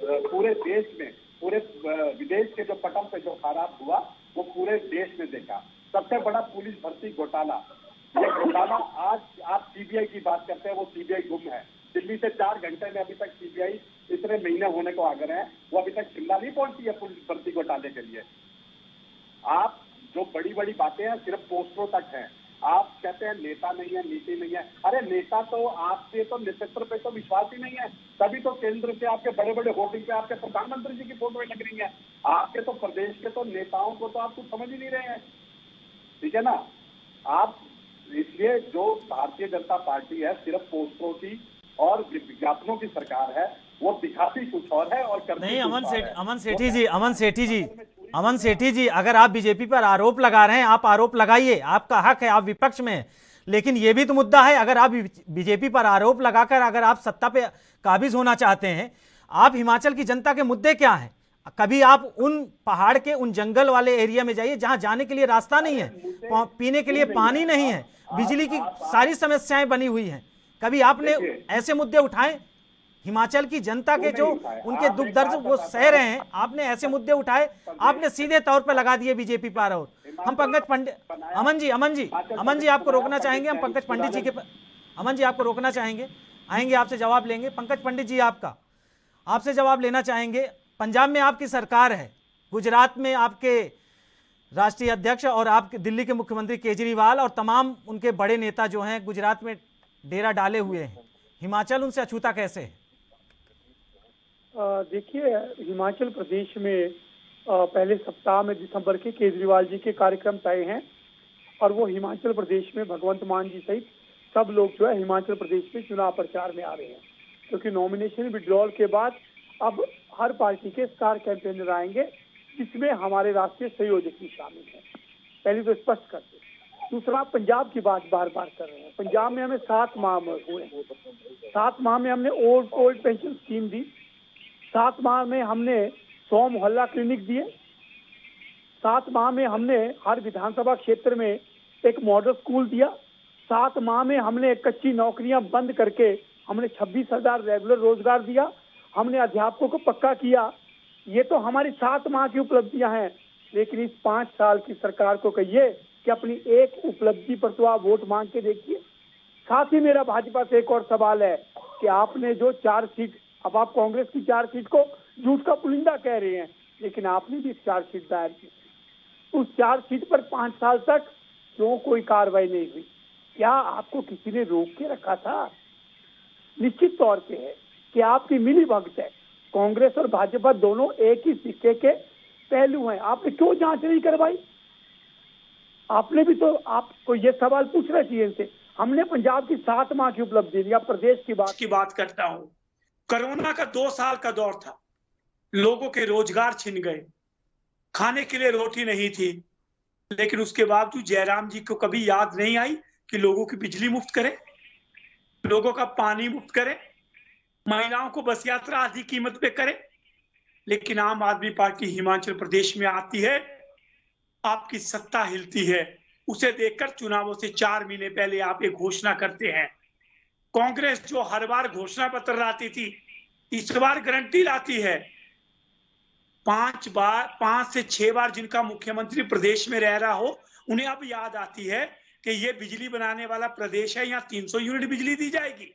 पूरे देश में, पूरे विदेश के जो पटल पे जो खराब हुआ, वो पूरे देश में देखा। सबसे बड़ा पुलिस भर्ती घोटाला, ये घोटाला आज आप सीबीआई की बात करते हैं, वो सीबीआई गुम है। दिल्ली से 4 घंटे में अभी तक सीबीआई इतने महीने होने को आ गए हैं, वो अभी तक शिमला नहीं पहुंची है पुलिस भर्ती घोटाले के लिए। आप जो बड़ी बड़ी बातें हैं सिर्फ पोस्टरों तक हैं। आप कहते हैं नेता नहीं है, नीति नहीं है। अरे नेता तो आपके तो नेतृत्व पे तो विश्वास ही नहीं है, तभी तो केंद्र से आपके बड़े बड़े होर्डिंग पे आपके प्रधानमंत्री जी की फोटो लग रही है। आपके तो प्रदेश के तो नेताओं को तो आप कुछ समझ ही नहीं रहे हैं, ठीक है ना। आप इसलिए जो भारतीय जनता पार्टी है सिर्फ पोस्टरों की और विज्ञापनों की सरकार है। वो दिखाती कुछ और है और करती नहीं, कुछ और है। अमन सेठी जी, अगर आप बीजेपी पर आरोप लगा रहे हैं, आप आरोप लगाइए, आपका हक है, आप विपक्ष में हैं। लेकिन यह भी तो मुद्दा है, अगर आप बीजेपी पर आरोप लगाकर अगर आप सत्ता पे काबिज होना चाहते हैं, आप हिमाचल की जनता के मुद्दे क्या हैं? कभी आप उन पहाड़ के उन जंगल वाले एरिया में जाइए जहां जाने के लिए रास्ता नहीं है, पीने के लिए पानी नहीं है, बिजली की सारी समस्याएं बनी हुई हैं। कभी आपने ऐसे मुद्दे उठाए? हिमाचल की जनता के जो उनके दुख दर्द वो सह रहे हैं, आपने ऐसे मुद्दे उठाए? आपने सीधे तौर पर लगा दिए बीजेपी पर। और हम पंकज पंडित, अमन जी आपको रोकना चाहेंगे, हम पंकज पंडित जी के अमन जी आपको रोकना चाहेंगे, आएंगे आपसे जवाब लेंगे। पंकज पंडित जी आपसे जवाब लेना चाहेंगे। पंजाब में आपकी सरकार है, गुजरात में आपके राष्ट्रीय अध्यक्ष और आपके दिल्ली के मुख्यमंत्री केजरीवाल और तमाम उनके बड़े नेता जो हैं गुजरात में डेरा डाले हुए हैं, हिमाचल उनसे अछूता कैसे है? देखिए, हिमाचल प्रदेश में पहले सप्ताह में दिसंबर के केजरीवाल जी के कार्यक्रम तय हैं और वो हिमाचल प्रदेश में भगवंत मान जी सहित सब लोग जो है हिमाचल प्रदेश में चुनाव प्रचार में आ रहे हैं, क्योंकि नॉमिनेशन विड्रॉल के बाद अब हर पार्टी के स्टार कैंपेनर आएंगे, जिसमें हमारे राष्ट्रीय संयोजक भी शामिल हैं। पहले तो स्पष्ट करते। दूसरा, पंजाब की बात बार बार कर रहे हैं। पंजाब में हमें 7 माह हुए, 7 माह में हमने ओल्ड पेंशन स्कीम दी, 7 माह में हमने 100 मोहल्ला क्लिनिक दिए, 7 माह में हमने हर विधानसभा क्षेत्र में एक मॉडल स्कूल दिया, 7 माह में हमने कच्ची नौकरियां बंद करके हमने 26,000 रेगुलर रोजगार दिया, हमने अध्यापकों को पक्का किया। ये तो हमारी 7 माह की उपलब्धियां हैं। लेकिन इस 5 साल की सरकार को कहिए कि अपनी एक उपलब्धि पर तो आप वोट मांग के देखिए। साथ ही मेरा भाजपा से एक और सवाल है कि आपने जो 4 सीट, अब आप कांग्रेस की 4 सीट को झूठ का पुलिंदा कह रहे हैं, लेकिन आपने भी 4 सीट दायर की। उस 4 सीट पर 5 साल तक क्यों कोई कार्रवाई नहीं हुई? क्या आपको किसी ने रोक के रखा था? निश्चित तौर पे है कि आपकी मिली भगत है। कांग्रेस और भाजपा दोनों एक ही सिक्के के पहलू हैं। आपने क्यों जांच नहीं करवाई? आपने भी तो, आपको ये सवाल पूछना चाहिए इनसे। हमने पंजाब की 7 माह की उपलब्धि दी। अब प्रदेश की बात करता हूं। कोरोना का 2 साल का दौर था, लोगों के रोजगार छिन गए, खाने के लिए रोटी नहीं थी, लेकिन उसके बावजूद जयराम जी को कभी याद नहीं आई कि लोगों की बिजली मुफ्त करें, लोगों का पानी मुफ्त करें, महिलाओं को बस यात्रा आधी कीमत पे करें। लेकिन आम आदमी पार्टी हिमाचल प्रदेश में आती है, आपकी सत्ता हिलती है, उसे देखकर चुनावों से 4 महीने पहले आप एक घोषणा करते हैं। कांग्रेस जो हर बार घोषणा पत्र लाती थी, इस बार गारंटी लाती है। 5 से 6 बार जिनका मुख्यमंत्री प्रदेश में रह रहा हो, उन्हें अब याद आती है कि ये बिजली बनाने वाला प्रदेश है, यहाँ 300 यूनिट बिजली दी जाएगी।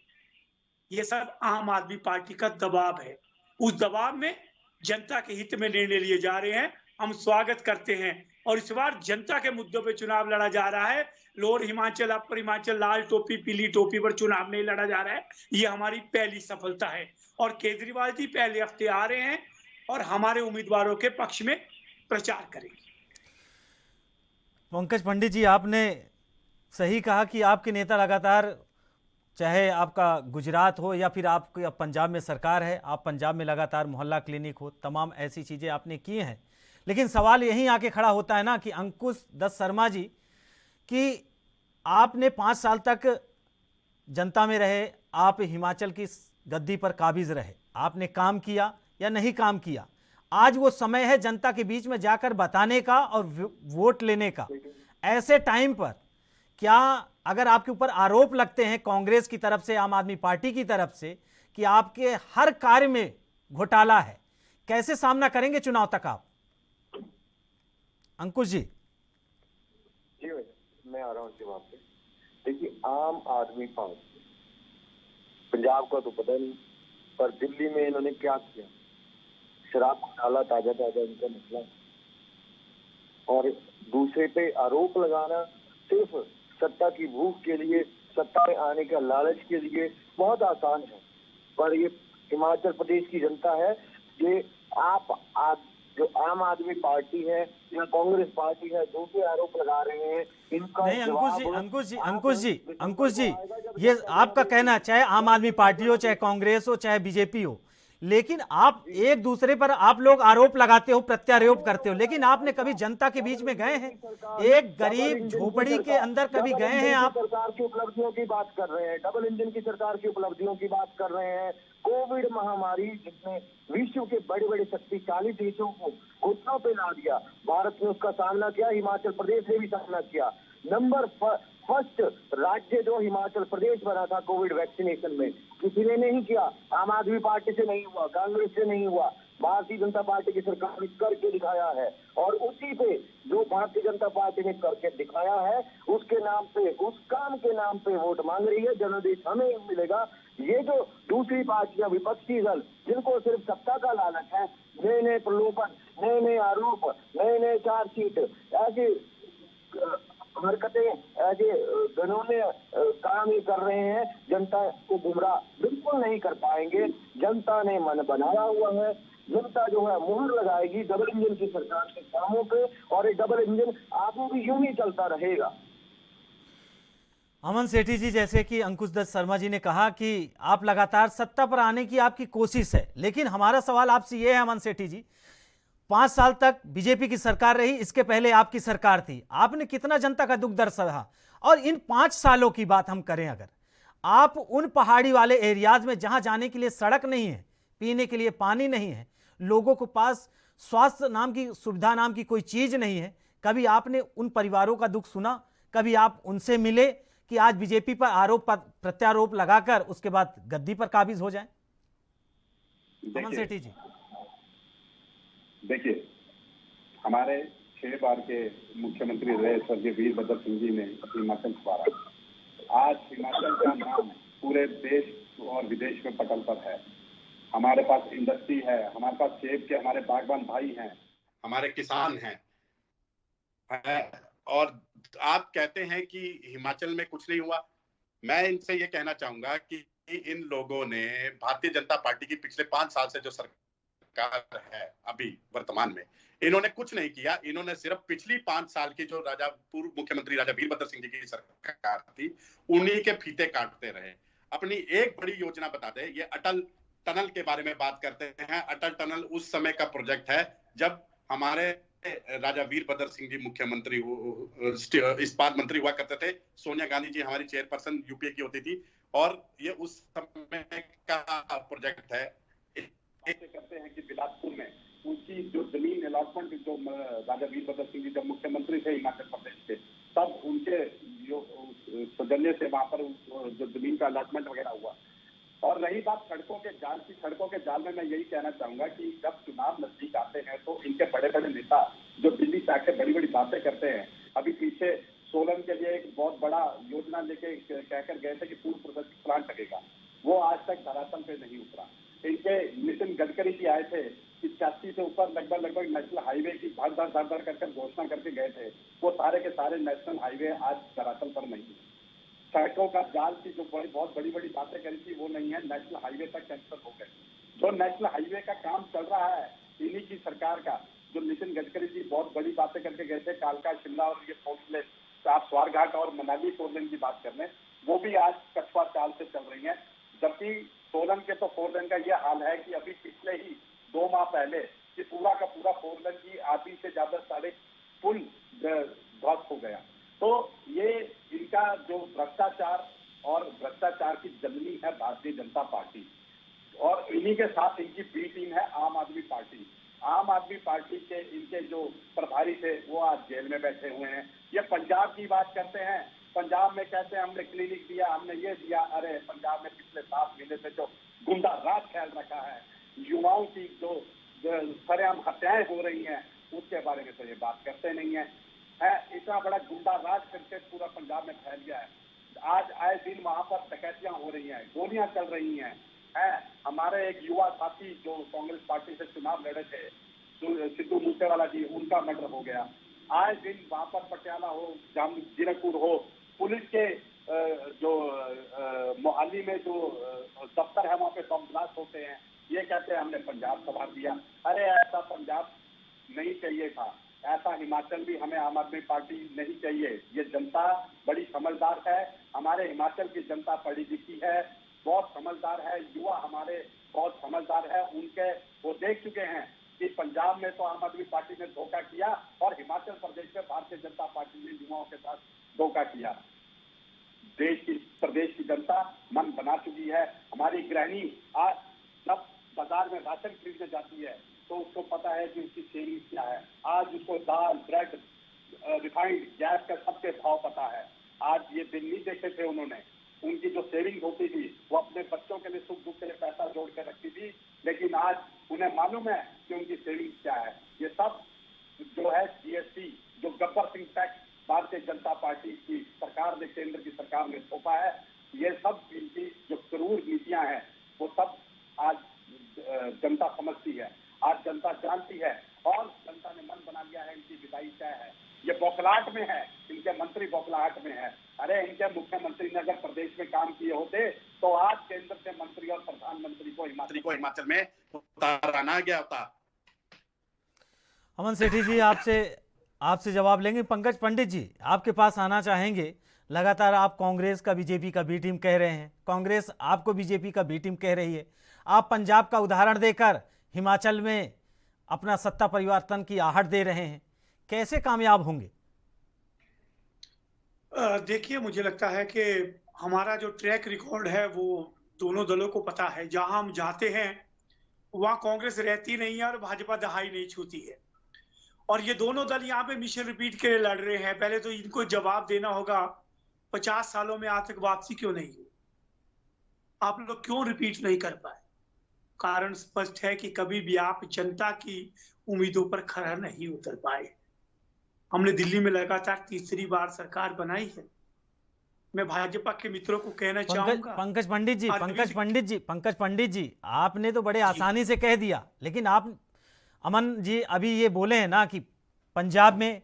ये सब आम आदमी पार्टी का दबाव है। उस दबाव में जनता के हित में निर्णय लिए जा रहे हैं, हम स्वागत करते हैं। और इस बार जनता के मुद्दों पे चुनाव लड़ा जा रहा है। लोअर हिमाचल, अपर हिमाचल, लाल टोपी पीली टोपी पर चुनाव नहीं लड़ा जा रहा है। ये हमारी पहली सफलता है। और केजरीवाल जी पहले हफ्ते आ रहे हैं और हमारे उम्मीदवारों के पक्ष में प्रचार करेंगे। पंकज पंडित जी, आपने सही कहा कि आपके नेता लगातार, चाहे आपका गुजरात हो या फिर आपकी पंजाब में सरकार है, आप पंजाब में लगातार मोहल्ला क्लिनिक हो, तमाम ऐसी चीज़ें आपने की हैं। लेकिन सवाल यहीं आके खड़ा होता है ना कि अंकुश दत्त शर्मा जी, कि आपने 5 साल तक जनता में रहे, आप हिमाचल की गद्दी पर काबिज रहे, आपने काम किया या नहीं काम किया? आज वो समय है जनता के बीच में जाकर बताने का और वोट लेने का। ऐसे टाइम पर क्या, अगर आपके ऊपर आरोप लगते हैं कांग्रेस की तरफ से, आम आदमी पार्टी की तरफ से, कि आपके हर कार्य में घोटाला है, कैसे सामना करेंगे चुनाव तक आप? अंकुश जी। जी भाई, मैं आ रहा हूँ जवाब पे। देखिए, आम आदमी पार्टी, पंजाब का तो पता नहीं, पर दिल्ली में इन्होंने क्या किया? शराब घोटाला ताजा इनका मसला है। और दूसरे पे आरोप लगाना सिर्फ सत्ता की भूख के लिए, सत्ता में आने का लालच के लिए बहुत आसान है। पर ये हिमाचल प्रदेश की जनता है, ये जो आम आदमी पार्टी है या कांग्रेस पार्टी है, जो भी आरोप लगा रहे हैं, इनका नहीं अंकुश जी, ये आपका कहना, चाहे आम आदमी पार्टी हो, चाहे कांग्रेस हो, चाहे बीजेपी हो, लेकिन आप एक दूसरे पर आप लोग आरोप लगाते हो, प्रत्यारोप करते हो, लेकिन आपने कभी जनता के बीच में गए हैं? एक गरीब झोपड़ी के अंदर कभी गए हैं आप? सरकार की उपलब्धियों की बात कर रहे हैं, डबल इंजन की सरकार की उपलब्धियों की बात कर रहे हैं। कोविड महामारी जिसने विश्व के बड़े बड़े शक्तिशाली देशों को घुटनों पे ला दिया, भारत ने उसका सामना किया, हिमाचल प्रदेश ने भी सामना किया। नंबर फर्स्ट राज्य जो हिमाचल प्रदेश बना था कोविड वैक्सीनेशन में, किसी ने नहीं किया। आम आदमी पार्टी से नहीं हुआ, कांग्रेस से नहीं हुआ, भारतीय जनता पार्टी की सरकार ने करके दिखाया है। और उसी पे जो भारतीय जनता पार्टी ने करके दिखाया है, उसके नाम पे, उस काम के नाम पे वोट मांग रही है। जनादेश हमें मिलेगा। ये जो दूसरी पार्टियां, विपक्षी दल, जिनको सिर्फ सत्ता का लालच है, नए नए प्रलोभन, नए नए आरोप, नए नए चार्जशीट, ऐसे हरकतें, ऐसे घिनौने काम ही कर रहे हैं, जनता को गुमराह बिल्कुल नहीं कर पाएंगे। जनता ने मन बनाया हुआ है, जनता जो है मुहर लगाएगी डबल इंजन की सरकार के कामों पे, और ये डबल इंजन आगे भी यूं ही चलता रहेगा। अमन सेठी जी, जैसे कि अंकुश दत्त शर्मा जी ने कहा कि आप लगातार सत्ता पर आने की आपकी कोशिश है, लेकिन हमारा सवाल आपसे यह है अमन सेठी जी, 5 साल तक बीजेपी की सरकार रही, इसके पहले आपकी सरकार थी, आपने कितना जनता का दुख दर्द सहा? और इन 5 सालों की बात हम करें, अगर आप उन पहाड़ी वाले एरियाज में जहां जाने के लिए सड़क नहीं है, पीने के लिए पानी नहीं है, लोगों को पास स्वास्थ्य नाम की सुविधा नाम की कोई चीज नहीं है, कभी आपने उन परिवारों का दुख सुना? कभी आप उनसे मिले कि आज बीजेपी पर आरोप प्रत्यारोप लगाकर उसके बाद गद्दी पर काबिज हो जाए? अमन सेठी जी, देखिए, हमारे 6 बार के मुख्यमंत्री रहे स्वर्गीय वीरभद्र सिंह जी ने अपनी हिमाचल संवारा। आज हिमाचल का नाम पूरे देश और विदेश में पटल पर है। हमारे पास इंडस्ट्री है, हमारे पास सेब के हमारे बागबान भाई हैं, हमारे किसान हैं, और आप कहते हैं कि हिमाचल में कुछ नहीं हुआ। मैं इनसे ये कहना चाहूंगा कि इन लोगों ने भारतीय जनता पार्टी की पिछले 5 साल से जो सरकार है अभी वर्तमान में, इन्होंने कुछ नहीं किया। इन्होंने सिर्फ पिछली 5 साल की जो पूर्व मुख्यमंत्री राजा वीरभद्र सिंह जी की सरकार थी, उन्हीं के फीते काटते रहे। अपनी एक बड़ी योजना बताते हैं, ये अटल टनल के बारे में बात करते हैं। अटल टनल उस समय का प्रोजेक्ट है जब हमारे राजा वीरभद्र सिंह जी मुख्यमंत्री इस्पात मंत्री हुआ करते थे। सोनिया गांधी जी हमारी चेयरपर्सन यूपीए की होती थी, और ये उस समय का प्रोजेक्ट है। करते हैं कि बिलासपुर में उनकी जो जमीन अलॉटमेंट, जो राजा वीरभद्र सिंह जी जब मुख्यमंत्री थे हिमाचल प्रदेश के, तब उनके जो सौजन्य से वहां पर जो जमीन का अलॉटमेंट वगैरह हुआ। और रही बात सड़कों के जाल की, सड़कों के जाल में मैं यही कहना चाहूंगा कि जब चुनाव नजदीक आते हैं तो इनके बड़े बड़े नेता जो दिल्ली से आके बड़ी बड़ी बातें करते हैं, अभी पीछे सोलन के लिए एक बहुत बड़ा योजना लेके कहकर गए थे कि फूड प्रोसेसिंग प्लांट लगेगा, वो आज तक धरातल पे नहीं उतरा। इनके नितिन गडकरी जी आए थे, 85 से ऊपर लगभग नेशनल हाईवे की धर कर घोषणा करके गए थे, वो सारे के सारे नेशनल हाईवे आज धरातल पर नहीं है। सड़कों का जाल की जो बहुत बड़ी बड़ी बातें करी थी वो नहीं है, नेशनल हाईवे तक कैंसिल हो गए। जो नेशनल हाईवे का काम चल रहा है इन्हीं की सरकार का, जो नितिन गडकरी जी बहुत बड़ी बातें करके गए थे, कालका शिमला और ये फोर्सलेस, आप स्वारघाट और मनाली 4 लेन की बात करने, वो भी आज कछुआ चाल से चल रही है। जबकि सोलन के तो 4 लेन का ये हाल है कि अभी पिछले ही 2 माह पहले कि पूरा का पूरा 4 लेन की आधी से ज्यादा सड़क पुल ध्वस्त हो गया। तो ये इनका जो भ्रष्टाचार और भ्रष्टाचार की जननी है भारतीय जनता पार्टी, और इन्हीं के साथ इनकी बी टीम है आम आदमी पार्टी। आम आदमी पार्टी के इनके जो प्रभारी थे वो आज जेल में बैठे हुए हैं। ये पंजाब की बात करते हैं, पंजाब में कहते हैं हमने क्लिनिक दिया, हमने ये दिया। अरे पंजाब में पिछले 7 महीने से जो गुंडा राज फैल रखा है, युवाओं की जो सरेआम हत्याएं हो रही हैं, उसके बारे में तो ये बात करते नहीं है। इतना बड़ा गुंडा राज करके पूरा पंजाब में फैल गया है। आज आए दिन वहां पर डकैतियां हो रही हैं, गोलियां चल रही हैं। हमारे एक युवा साथी जो कांग्रेस पार्टी से चुनाव लड़े थे, सिद्धू मूसेवाला जी, उनका मर्डर हो गया। आए दिन वहां पर पटियाला हो, जीरकपुर हो, पुलिस के जो मोहाली में जो दफ्तर है वहां पे बम ब्लास्ट होते हैं। ये कहते हैं हमने पंजाब संभाल दिया। अरे ऐसा पंजाब नहीं चाहिए था, ऐसा हिमाचल भी हमें आम आदमी पार्टी नहीं चाहिए। ये जनता बड़ी समझदार है, हमारे हिमाचल की जनता पढ़ी लिखी है, बहुत समझदार है, युवा हमारे बहुत समझदार है। उनके वो देख चुके हैं कि पंजाब में तो आम आदमी पार्टी ने धोखा किया और हिमाचल प्रदेश में भारतीय जनता पार्टी ने युवाओं के साथ धोखा किया। प्रदेश की जनता मन बना चुकी है। हमारी गृहिणी आज जब बाजार में राशन खरीदने जाती है तो उसको पता है कि उसकी सेविंग क्या है। आज उसको दाल, ब्रेड, रिफाइंड गैस का सबके भाव पता है। आज ये दिन नहीं देखे थे उन्होंने, उनकी जो सेविंग होती थी वो अपने बच्चों के लिए सुख दुख के लिए पैसा जोड़ के रखती थी, लेकिन आज उन्हें मालूम है कि उनकी सेविंग क्या है। ये सब जो है जीएसटी, जो गब्बर सिंह टैक्स भारतीय जनता पार्टी की सरकार ने, केंद्र की सरकार ने थोपा है, ये सब इनकी जो क्रूर नीतियां हैं वो सब आज जनता समझती है, आज जनता जानती है और जनता ने मन बना लिया है इनकी विदाई तय है। ये बौखलाहट में है, इनके मंत्री बौखलाहट में है। अरे इनके मुख्यमंत्री ने अगर प्रदेश में काम किए होते तो आज केंद्र से मंत्री और प्रधानमंत्री को हिमाचल में उतारा गया होता। अमन सेठी जी आपसे जवाब लेंगे। पंकज पंडित जी आपके पास आना चाहेंगे। लगातार आप कांग्रेस का बीजेपी का बी टीम कह रहे हैं, कांग्रेस आपको बीजेपी का बी टीम कह रही है। आप पंजाब का उदाहरण देकर हिमाचल में अपना सत्ता परिवर्तन की आहट दे रहे हैं, कैसे कामयाब होंगे? देखिए, मुझे लगता है कि हमारा जो ट्रैक रिकॉर्ड है वो दोनों दलों को पता है। जहां हम जाते हैं वहां कांग्रेस रहती नहीं है और भाजपा दहाई नहीं छूती है। और ये दोनों दल यहाँ पे मिशन रिपीट के लिए लड़ रहे हैं। पहले तो इनको जवाब देना होगा 50 सालों में आज तक वापसी क्यों नहीं हुई, आप लोग क्यों रिपीट नहीं कर पाए? कारण स्पष्ट है कि कभी भी आप जनता की उम्मीदों पर खरा नहीं उतर पाए। हमने दिल्ली में लगातार तीसरी बार सरकार बनाई है। मैं भाजपा के मित्रों को कहना चाहूंगा, पंकज पंडित जी आपने तो बड़े आसानी से कह दिया, लेकिन आप अमन जी अभी ये बोले हैं ना कि पंजाब में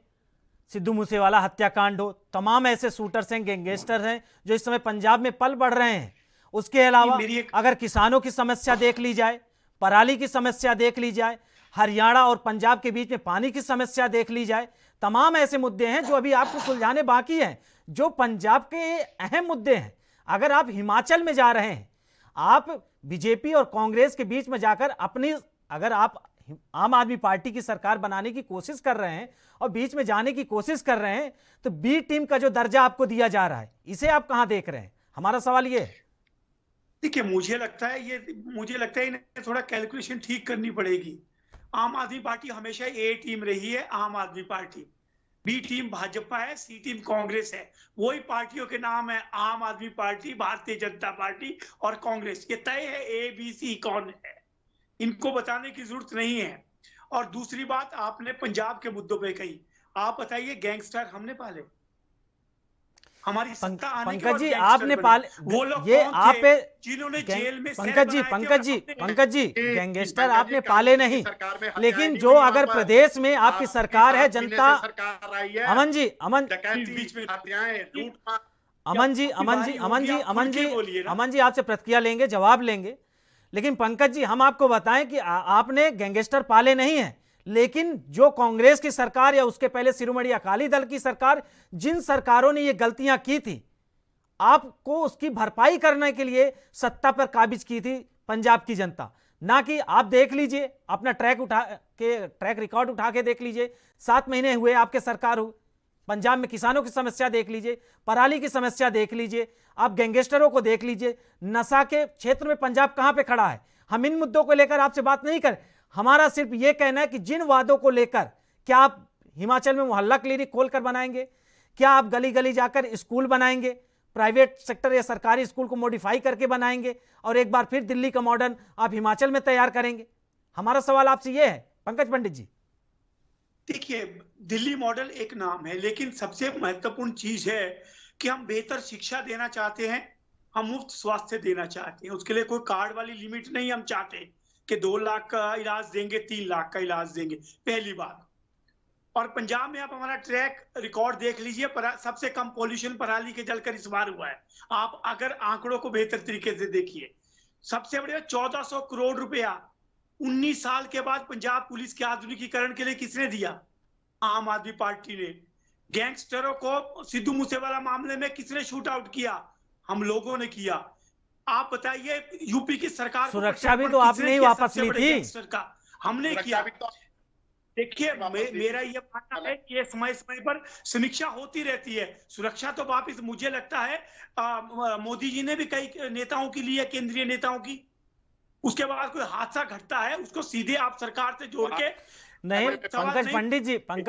सिद्धू मूसेवाला हत्याकांड हो, तमाम ऐसे शूटर्स हैं, गैंगस्टर हैं जो इस समय पंजाब में पल बढ़ रहे हैं। उसके अलावा अगर किसानों की समस्या देख ली जाए, पराली की समस्या देख ली जाए, हरियाणा और पंजाब के बीच में पानी की समस्या देख ली जाए, तमाम ऐसे मुद्दे हैं जो अभी आपको सुलझाने बाकी हैं, जो पंजाब के अहम मुद्दे हैं। अगर आप हिमाचल में जा रहे हैं, आप बीजेपी और कांग्रेस के बीच में जाकर अगर आप आम आदमी पार्टी की सरकार बनाने की कोशिश कर रहे हैं और बीच में जाने की कोशिश कर रहे हैं, तो बी टीम का जो दर्जा आपको दिया जा रहा है, इसे आप कहां देख रहे हैं? हमारा सवाल ये है। देखिए, मुझे लगता है इन्हें थोड़ा कैलकुलेशन ठीक करनी पड़ेगी। आम आदमी पार्टी हमेशा ए टीम रही है, आम आदमी पार्टी। बी टीम भाजपा है, सी टीम कांग्रेस है। वही पार्टियों के नाम है आम आदमी पार्टी, भारतीय जनता पार्टी और कांग्रेस। ये तय है ABC कौन है, इनको बताने की जरूरत नहीं है। और दूसरी बात आपने पंजाब के मुद्दों पे कही, आप बताइए गैंगस्टर हमने पाले? हमारी सत्ता आने के बाद पंकज जी आपने पाले, वो लोग ये आप जिन्होंने जेल में पंकज जी गैंगस्टर आपने पाले नहीं, लेकिन जो अगर प्रदेश में आपकी सरकार है, जनता अमन जी आपसे प्रतिक्रिया लेंगे, जवाब लेंगे, लेकिन पंकज जी हम आपको बताएं कि आपने गैंगस्टर पाले नहीं है, लेकिन जो कांग्रेस की सरकार या उसके पहले शिरोमणि अकाली दल की सरकार, जिन सरकारों ने ये गलतियां की थी, आपको उसकी भरपाई करने के लिए सत्ता पर काबिज की थी पंजाब की जनता। ना कि आप देख लीजिए अपना ट्रैक रिकॉर्ड उठा के देख लीजिए, 7 महीने हुए आपके सरकार हुई, पंजाब में किसानों की समस्या देख लीजिए, पराली की समस्या देख लीजिए, आप गैंगस्टरों को देख लीजिए, नशा के क्षेत्र में पंजाब कहां पे खड़ा है। हम इन मुद्दों को लेकर आपसे बात नहीं कर, हमारा सिर्फ यह कहना है कि जिन वादों को लेकर, क्या आप हिमाचल में मोहल्ला क्लिनिक खोलकर बनाएंगे, क्या आप गली गली जाकर स्कूल बनाएंगे, प्राइवेट सेक्टर या सरकारी स्कूल को मॉडिफाई करके बनाएंगे और एक बार फिर दिल्ली का मॉडर्न आप हिमाचल में तैयार करेंगे? हमारा सवाल आपसे यह है पंकज पंडित जी। देखिए, दिल्ली मॉडल एक नाम है, लेकिन सबसे महत्वपूर्ण चीज है कि हम बेहतर शिक्षा देना चाहते हैं, हम मुफ्त स्वास्थ्य देना चाहते हैं। उसके लिए कोई कार्ड वाली लिमिट नहीं हम चाहते कि 2 लाख का इलाज देंगे, 3 लाख का इलाज देंगे, पहली बात। और पंजाब में आप हमारा ट्रैक रिकॉर्ड देख लीजिए, सबसे कम पॉल्यूशन पराली के जलकर इस बार हुआ है। आप अगर आंकड़ों को बेहतर तरीके से देखिए, सबसे बड़े 1400 करोड़ रुपया 19 साल के बाद पंजाब पुलिस के आधुनिकीकरण के लिए किसने दिया? आम आदमी पार्टी ने। गैंगस्टरों को सिद्धू मूसेवाला मामले में किसने शूट आउट किया? हम लोगों ने किया। आप बताइए यूपी की सरकार को सुरक्षा भी तो प्रत्यावर्तन आपने ही किसने किया वापस सबसे ली बड़े थी। गैंगस्टर का? हमने किया। देखिए मेरा ये मानना है कि समय समय पर समीक्षा होती रहती है। सुरक्षा तो वापिस मुझे लगता है मोदी जी ने भी कई नेताओं की ली है, केंद्रीय नेताओं की। उसके बाद कोई हादसा घटता है उसको सीधे आप सरकार से जोड़ के नहीं सवाल पंकज नहीं।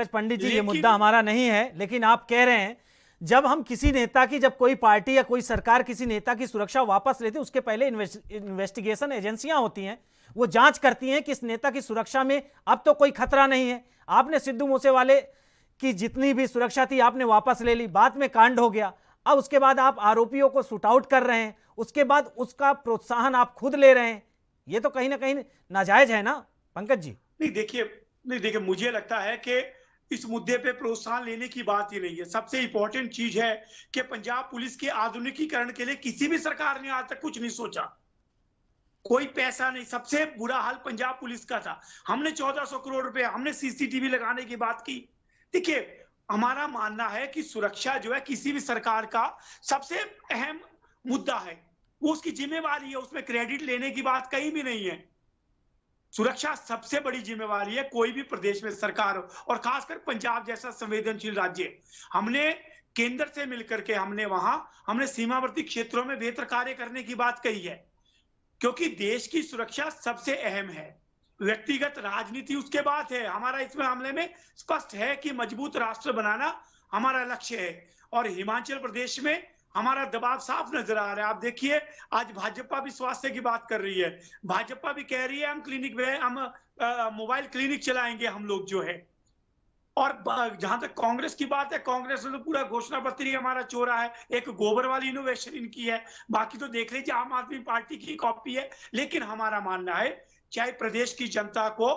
पंडित जी ये लेकिन मुद्दा हमारा नहीं है, लेकिन आप कह रहे हैं जब हम किसी नेता की, जब कोई पार्टी या कोई सरकार किसी नेता की सुरक्षा वापस लेती है उसके पहले इन्वेस्टिगेशन एजेंसियां होती हैं, वो जांच करती हैं कि इस नेता की सुरक्षा में अब तो कोई खतरा नहीं है। आपने सिद्धू मूसेवाले की जितनी भी सुरक्षा थी आपने वापस ले ली, बाद में कांड हो गया, अब उसके बाद आप आरोपियों को शूट आउट कर रहे हैं, उसके बाद उसका प्रोत्साहन आप खुद ले रहे हैं, ये तो कहीं ना कहीं नाजायज है ना पंकज जी? नहीं देखिए मुझे लगता है कि इस मुद्दे पे प्रोत्साहन लेने की बात ही नहीं है। सबसे इंपॉर्टेंट चीज है कि पंजाब पुलिस के आधुनिकीकरण के लिए किसी भी सरकार ने आज तक कुछ नहीं सोचा, कोई पैसा नहीं। सबसे बुरा हाल पंजाब पुलिस का था, हमने 1400 करोड़ रुपए, हमने सीसीटीवी लगाने की बात की। देखिए हमारा मानना है कि सुरक्षा जो है किसी भी सरकार का सबसे अहम मुद्दा है, वो उसकी जिम्मेवारी है, उसमें क्रेडिट लेने की बात कहीं भी नहीं है। सुरक्षा सबसे बड़ी जिम्मेवारी है कोई भी प्रदेश में सरकार हो, और खासकर पंजाब जैसा संवेदनशील राज्य। हमने केंद्र से मिलकर के हमने सीमावर्ती क्षेत्रों में बेहतर कार्य करने की बात कही है, क्योंकि देश की सुरक्षा सबसे अहम है। व्यक्तिगत राजनीति उसके बाद है। हमारा इसमें मामले में स्पष्ट है कि मजबूत राष्ट्र बनाना हमारा लक्ष्य है, और हिमाचल प्रदेश में हमारा दबाव साफ नजर आ रहा है। आप देखिए आज भाजपा भी स्वास्थ्य की बात कर रही है, भाजपा भी कह रही है हम मोबाइल क्लिनिक चलाएंगे हम लोग जो है। और जहां तक कांग्रेस की बात है, कांग्रेस ने तो पूरा घोषणा पत्र ही हमारा चोरा है, एक गोबर वाली इनोवेशन इनकी है, बाकी तो देख लीजिए आम आदमी पार्टी की कॉपी है। लेकिन हमारा मानना है चाहे प्रदेश की जनता को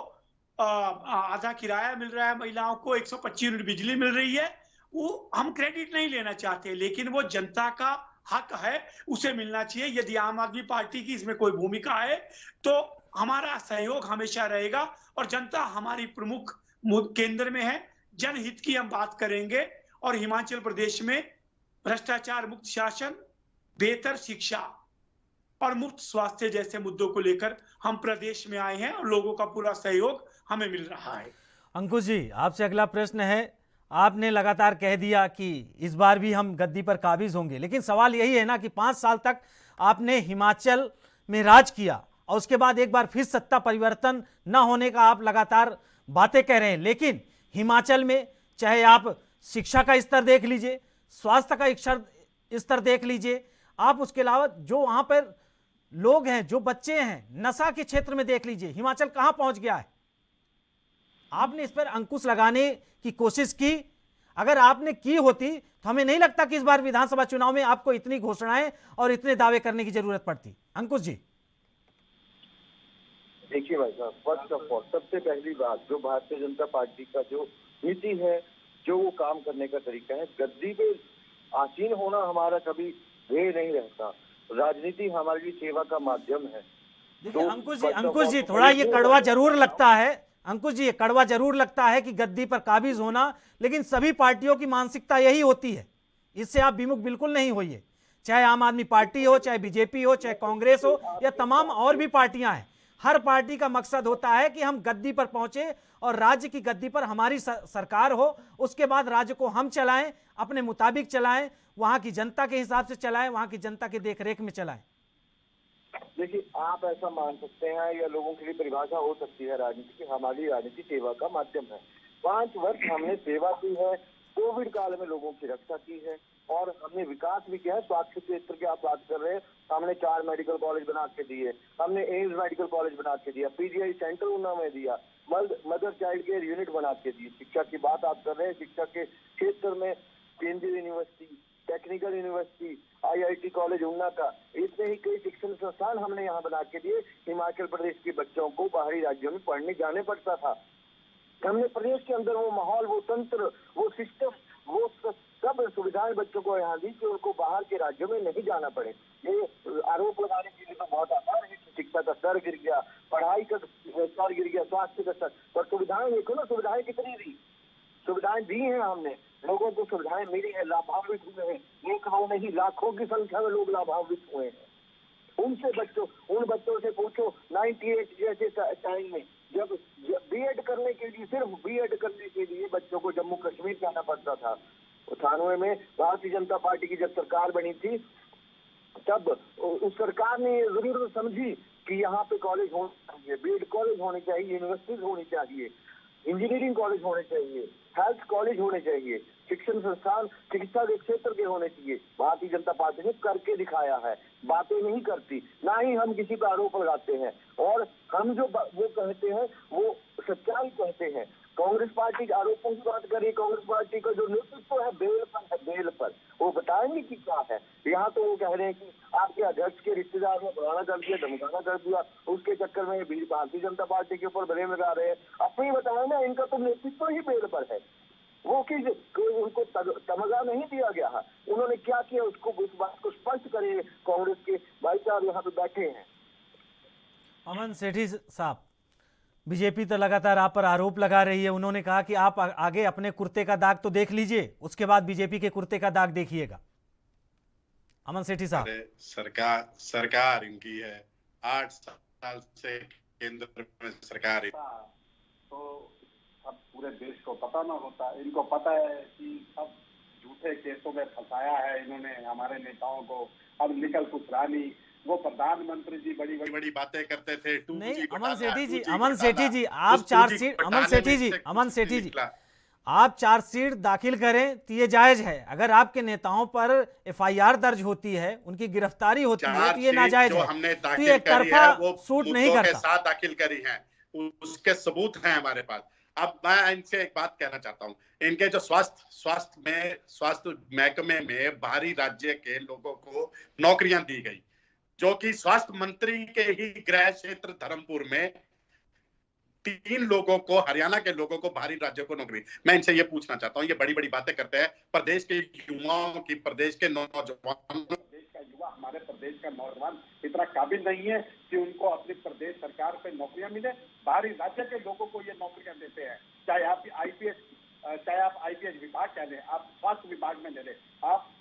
आधा किराया मिल रहा है, महिलाओं को 125 यूनिट बिजली मिल रही है, वो हम क्रेडिट नहीं लेना चाहते, लेकिन वो जनता का हक है, उसे मिलना चाहिए। यदि आम आदमी पार्टी की इसमें कोई भूमिका है तो हमारा सहयोग हमेशा रहेगा, और जनता हमारी प्रमुख केंद्र में है। जनहित की हम बात करेंगे, और हिमाचल प्रदेश में भ्रष्टाचार मुक्त शासन, बेहतर शिक्षा और मुफ्त स्वास्थ्य जैसे मुद्दों को लेकर हम प्रदेश में आए हैं, और लोगों का पूरा सहयोग हमें मिल रहा है। अंकुश जी आपसे अगला प्रश्न है, आपने लगातार कह दिया कि इस बार भी हम गद्दी पर काबिज होंगे, लेकिन सवाल यही है ना कि 5 साल तक आपने हिमाचल में राज किया और उसके बाद एक बार फिर सत्ता परिवर्तन न होने का आप लगातार बातें कह रहे हैं, लेकिन हिमाचल में चाहे आप शिक्षा का स्तर देख लीजिए, स्वास्थ्य का स्तर देख लीजिए, आप उसके अलावा जो वहां पर लोग हैं, जो बच्चे हैं, नशा के क्षेत्र में देख लीजिए, हिमाचल कहां पहुंच गया है। आपने इस पर अंकुश लगाने की कोशिश की, अगर आपने की होती तो हमें नहीं लगता कि इस बार विधानसभा चुनाव में आपको इतनी घोषणाएं और इतने दावे करने की जरूरत पड़ती। अंकुश जी देखिए भाई साहब, फर्स्ट ऑफ ऑल सबसे पहली बात, जो भारतीय जनता पार्टी का जो नीति है, जो वो काम करने का तरीका है, गद्दी पे आसीन होना हमारा कभी ध्येय नहीं रहता। राजनीति हमारे लिए सेवा का माध्यम है। देखिए अंकुश जी थोड़ा ये कड़वा जरूर लगता है, अंकुश जी ये कड़वा जरूर लगता है कि गद्दी पर काबिज होना, लेकिन सभी पार्टियों की मानसिकता यही होती है, इससे आप विमुख बिल्कुल नहीं होइए, चाहे आम आदमी पार्टी हो, चाहे बीजेपी हो, चाहे कांग्रेस हो, या तमाम और भी पार्टियां हैं। हर पार्टी का मकसद होता है कि हम गद्दी पर पहुंचे और राज्य की गद्दी पर हमारी सरकार हो, उसके बाद राज्य को हम चलाएं, अपने मुताबिक चलाएं, वहां की जनता के हिसाब से चलाएं, वहां की जनता के देखरेख में चलाएं। देखिए आप ऐसा मान सकते हैं, या लोगों के लिए परिभाषा हो सकती है राजनीति की, हमारी राजनीति सेवा का माध्यम है। 5 वर्ष हमने सेवा की है, कोविड काल में लोगों की रक्षा की है, और हमने विकास भी किया है। स्वास्थ्य क्षेत्र की आप बात कर रहे हैं, हमने 4 मेडिकल कॉलेज बना के दिए, हमने एम्स मेडिकल कॉलेज बना के दिया, पीजीआई सेंटर ऊना में दिया, मदर चाइल्ड केयर यूनिट बना के दी। शिक्षा की बात आप कर रहे हैं, शिक्षा के क्षेत्र में केंद्रीय university, technical university, IIT college Una का, इतने ही कई शिक्षण संस्थान हमने यहाँ बना के दिए। हिमाचल प्रदेश के बच्चों को बाहरी राज्यों में पढ़ने जाने पड़ता था, हमने प्रदेश के अंदर वो माहौल, वो तंत्र, वो सिस्टम, वो सब सुविधाएं बच्चों को यहाँ दी कि उनको बाहर के राज्यों में नहीं जाना पड़े। ये आरोप लगाने के लिए तो बहुत आसान है कि शिक्षा का स्तर गिर गया, पढ़ाई का स्तर गिर गया, स्वास्थ्य का स्तर, पर सुविधाएं देखो ना, सुविधाएं कितनी दी, सुविधाएं दी हैं हमने, लोगों को सुविधाएं मिली है, लाभान्वित हुए हैं। 1 करोड़ नहीं, लाखों की संख्या में लोग लाभान्वित हुए हैं। उन बच्चों से पूछो 98 जैसे टाइम में जब बीएड करने के लिए, सिर्फ बीएड करने के लिए बच्चों को जम्मू कश्मीर जाना पड़ता था। 98 में भारतीय जनता पार्टी की जब सरकार बनी थी, तब उस सरकार ने ये जरूरत समझी कि यहाँ पे कॉलेज होने चाहिए, बीएड कॉलेज होने चाहिए, यूनिवर्सिटीज होनी चाहिए, इंजीनियरिंग कॉलेज होने चाहिए, हेल्थ कॉलेज होने चाहिए, शिक्षण संस्थान चिकित्सा के क्षेत्र के होने चाहिए। भारतीय जनता पार्टी ने करके दिखाया है, बातें नहीं करती, ना ही हम किसी पर आरोप लगाते हैं, और हम जो वो कहते हैं वो सच्चाई कहते हैं। कांग्रेस पार्टी के आरोपों की बात करिए, कांग्रेस पार्टी का जो नेतृत्व है बेल पर है, बेल पर वो बताएंगे कि क्या है। यहाँ तो वो कह रहे हैं कि आपके अध्यक्ष के रिश्तेदार ने फलाना कर दिया, धमकाना कर दिया, उसके चक्कर में भारतीय जनता पार्टी के ऊपर ब्लेम लगा रहे हैं। अपनी बताए ना, इनका तो नेतृत्व ही बेल पर है। वो कि उनको तमगा नहीं दिया गया है, उन्होंने क्या किया उसको, उस बात को स्पष्ट करिए। कांग्रेस के भाई साहब यहाँ पे बैठे हैं। अमन सेठी साहब, बीजेपी तो लगातार आप पर आरोप लगा रही है। उन्होंने कहा कि आप आगे अपने कुर्ते का दाग तो देख लीजिए, उसके बाद बीजेपी के कुर्ते का दाग देखिएगा। अमन सेठी साहब, सरकार इनकी है, 8 साल से केंद्र में सरकार है, तो अब पूरे देश को पता ना होता। इनको पता है कि सब झूठे केसों में फंसाया है इन्होंने हमारे नेताओं को। अब निकल कुछ रानी, वो प्रधानमंत्री जी बड़ी बड़ी बातें करते थे। नहीं अमन सेठी जी, आप चार्जशीट, अमन सेठी जी आप चार्जशीट दाखिल करें तो ये जायज है। अगर आपके नेताओं पर एफआईआर दर्ज होती है, उनकी गिरफ्तारी होती है, तो ये नाजायज है। हमने तो दाखिल ये करी है वो सूट नहीं करता। के साथ दाखिल करी है, उसके सबूत हैं हमारे पास। अब मैं इनसे एक बात कहना चाहता हूं, इनके जो स्वास्थ्य महकमे में बाहरी राज्य के लोगों को नौकरियां दी गई, जो कि स्वास्थ्य मंत्री के ही गृह क्षेत्र धर्मपुर में 3 लोगों को, हरियाणा के लोगों को, बाहरी राज्यों को नौकरी। मैं इनसे ये पूछना चाहता हूँ, ये बड़ी बड़ी बातें करते हैं प्रदेश के युवाओं की, प्रदेश के नौजवानों, प्रदेश का युवा, हमारे प्रदेश का नौजवान इतना काबिल नहीं है कि उनको अपनी प्रदेश सरकार पे नौकरियां मिले। बाहरी राज्य के लोगों को ये नौकरियां देते हैं, चाहे आप आईपीएस विभाग कह लें, आप स्वास्थ्य विभाग में ले लें, आप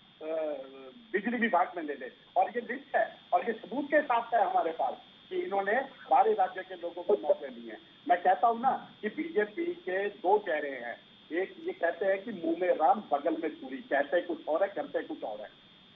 बिजली विभाग में ले लें, और ये लिस्ट है और ये सबूत के साथ है हमारे पास कि इन्होंने बाहरी राज्य के लोगों को नौकरी दी है। मैं कहता हूँ ना कि बीजेपी के 2 चेहरे हैं। एक ये कहते हैं कि मुंह में राम बगल में छुरी, कहते कुछ और है, करते कुछ और है।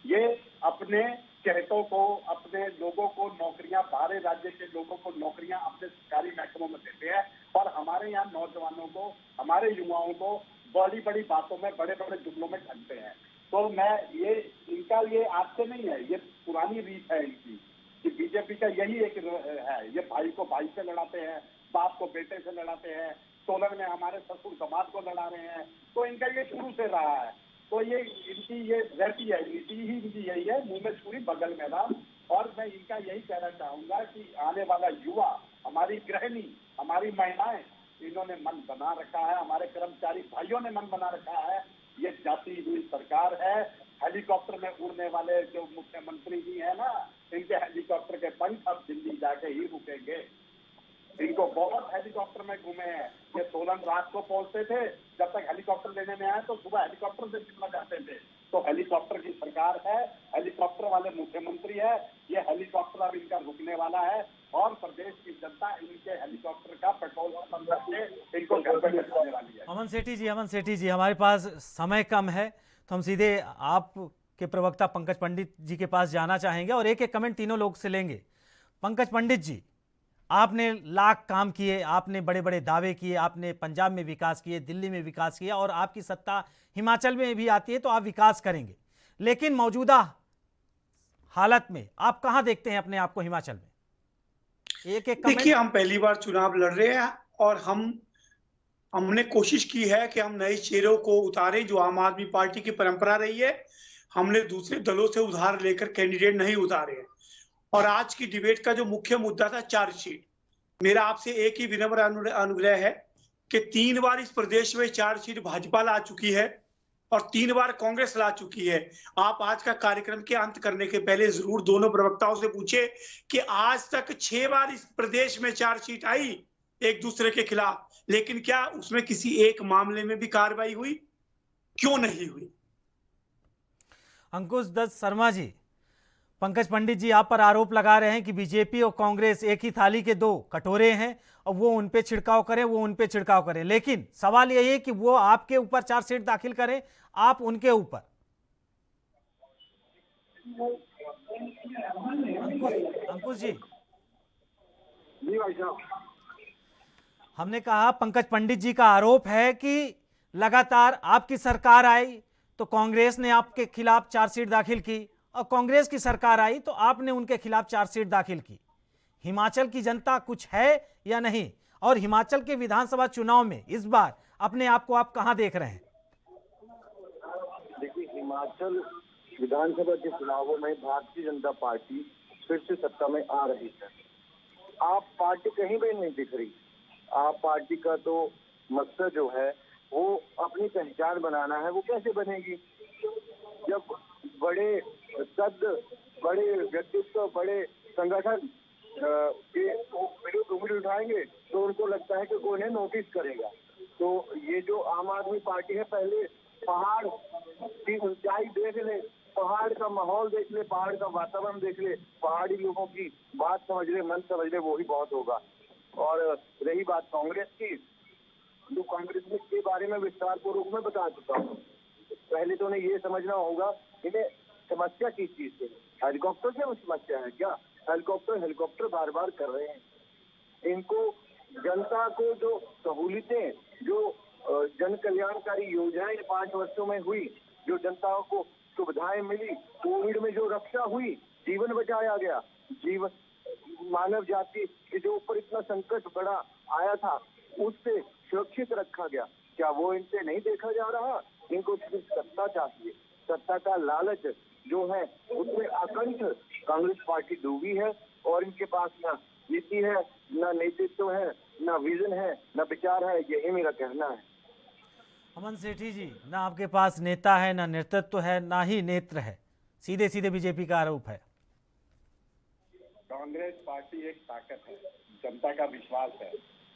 ये अपने चहेतों को, अपने लोगों को नौकरियां, बाहरी राज्य के लोगों को नौकरियां अपने सरकारी महकमों में देते हैं, और हमारे यहाँ नौजवानों को, हमारे युवाओं को बड़ी बड़ी बातों में, बड़े बड़े जुमलों में ठगते हैं। तो मैं ये इनका ये आज से नहीं है, ये पुरानी रीत है इनकी कि बीजेपी का यही एक है, ये भाई को भाई से लड़ाते हैं, बाप को बेटे से लड़ाते हैं, सोलन में हमारे ससुर दामाद को लड़ा रहे हैं। तो इनका ये शुरू से रहा है। तो ये इनकी ये रहती है, नीति ही इनकी यही है, मुंह में छुरी बगल में राम। और मैं इनका यही कहना चाहूंगा कि आने वाला युवा, हमारी गृहिणी, हमारी महिलाएं, इन्होंने मन बना रखा है, हमारे कर्मचारी भाइयों ने मन बना रखा है। ये जाती हुई सरकार है। हेलीकॉप्टर में उड़ने वाले जो मुख्यमंत्री जी है ना, इनके हेलीकॉप्टर के पंख अब दिल्ली जाके ही रुकेंगे। इनको बहुत हेलीकॉप्टर में घूमे हैं। ये सोलन रात को पहुंचते थे, जब तक हेलीकॉप्टर लेने में आए तो सुबह हेलीकॉप्टर से शिमला जाते थे। तो हेलीकॉप्टर की सरकार है, हेलीकॉप्टर वाले मुख्यमंत्री है। ये हेलीकॉप्टर अब इनका रुकने वाला है, और प्रदेश की जनता इनके हेलीकॉप्टर का पेट्रोल करके इनको घर पे बिठाने वाली है। अमन सेठी जी, हमारे पास समय कम है, तो हम सीधे आपके प्रवक्ता पंकज पंडित जी के पास जाना चाहेंगे और एक एक कमेंट तीनों लोग से लेंगे। पंकज पंडित जी, आपने लाख काम किए, आपने बड़े बड़े दावे किए, आपने पंजाब में विकास किए, दिल्ली में विकास किया, और आपकी सत्ता हिमाचल में भी आती है तो आप विकास करेंगे। लेकिन मौजूदा हालत में आप कहां देखते हैं अपने आप को हिमाचल में? एक एक देखिए, हम पहली बार चुनाव लड़ रहे हैं और हमने कोशिश की है कि हम नए चेहरों को उतारें, जो आम आदमी पार्टी की परंपरा रही है। हमने दूसरे दलों से उधार लेकर कैंडिडेट नहीं उतारे हैं। और आज की डिबेट का जो मुख्य मुद्दा था चार्जशीट, मेरा आपसे एक ही विनम्र अनुग्रह है कि 3 बार इस प्रदेश में चार्जशीट भाजपा ला चुकी है और 3 बार कांग्रेस ला चुकी है। आप आज का कार्यक्रम के अंत करने के पहले जरूर दोनों प्रवक्ताओं से पूछे कि आज तक 6 बार इस प्रदेश में चार्जशीट आई एक दूसरे के खिलाफ, लेकिन क्या उसमें किसी एक मामले में भी कार्रवाई हुई? क्यों नहीं हुई? अंकुश दत्त शर्मा जी, पंकज पंडित जी आप पर आरोप लगा रहे हैं कि बीजेपी और कांग्रेस एक ही थाली के दो कटोरे हैं और वो उन पे छिड़काव करें, वो उन पे छिड़काव करें, लेकिन सवाल यही है कि वो आपके ऊपर चार्जशीट दाखिल करें, आप उनके ऊपर। अंकुश जी भाई साहब, हमने कहा पंकज पंडित जी का आरोप है कि लगातार आपकी सरकार आई तो कांग्रेस ने आपके खिलाफ चार्जशीट दाखिल की और कांग्रेस की सरकार आई तो आपने उनके खिलाफ चार्जशीट दाखिल की। हिमाचल की जनता कुछ है या नहीं, और हिमाचल के विधानसभा चुनाव में इस बार अपने आप को आप कहां देख रहे हैं? देखिए, हिमाचल विधानसभा के चुनावों में भारतीय जनता पार्टी फिर से सत्ता में आ रही है। आप पार्टी कहीं भी नहीं दिख रही। आप पार्टी का तो मकसद जो है वो अपनी पहचान बनाना है, वो कैसे बनेगी जब बड़े कद, बड़े व्यक्तित्व, बड़े संगठन के विरुद्ध उंगली उठाएंगे तो उनको लगता है कि कोई उन्हें नोटिस करेगा। तो ये जो आम आदमी पार्टी है, पहले पहाड़ की ऊंचाई देख ले, पहाड़ का माहौल देख ले, पहाड़ का वातावरण देख ले, पहाड़ी लोगों की बात समझ ले, मन समझ ले, वो ही बहुत होगा। और रही बात कांग्रेस की, जो कांग्रेस के बारे में विस्तार पूर्वक में बता चुका हूँ। पहले तो उन्हें ये समझना होगा इन्हें समस्या किस चीज से, हेलीकॉप्टर से समस्या है क्या? हेलीकॉप्टर बार बार कर रहे हैं। इनको जनता को जो सहूलियतें, जो जन कल्याणकारी योजनाएं 5 वर्षों में हुई, जो जनता को सुविधाएं मिली, कोविड में जो रक्षा हुई, जीवन बचाया गया, जीवन मानव जाति के जो ऊपर इतना संकट बड़ा आया था उससे सुरक्षित रखा गया, क्या वो इनसे नहीं देखा जा रहा? इनको सिर्फ सत्ता चाहिए, सत्ता का लालच जो है उसमें आकंठ कांग्रेस पार्टी डूबी है और इनके पास ना नीति है, ना नेतृत्व है, ना विजन है, ना विचार है। यही मेरा कहना है। अमन सेठी जी, ना आपके पास नेता है, ना नेतृत्व है, ना ही नेत्र है, सीधे सीधे बीजेपी का आरोप है। कांग्रेस पार्टी एक ताकत है, जनता का विश्वास है,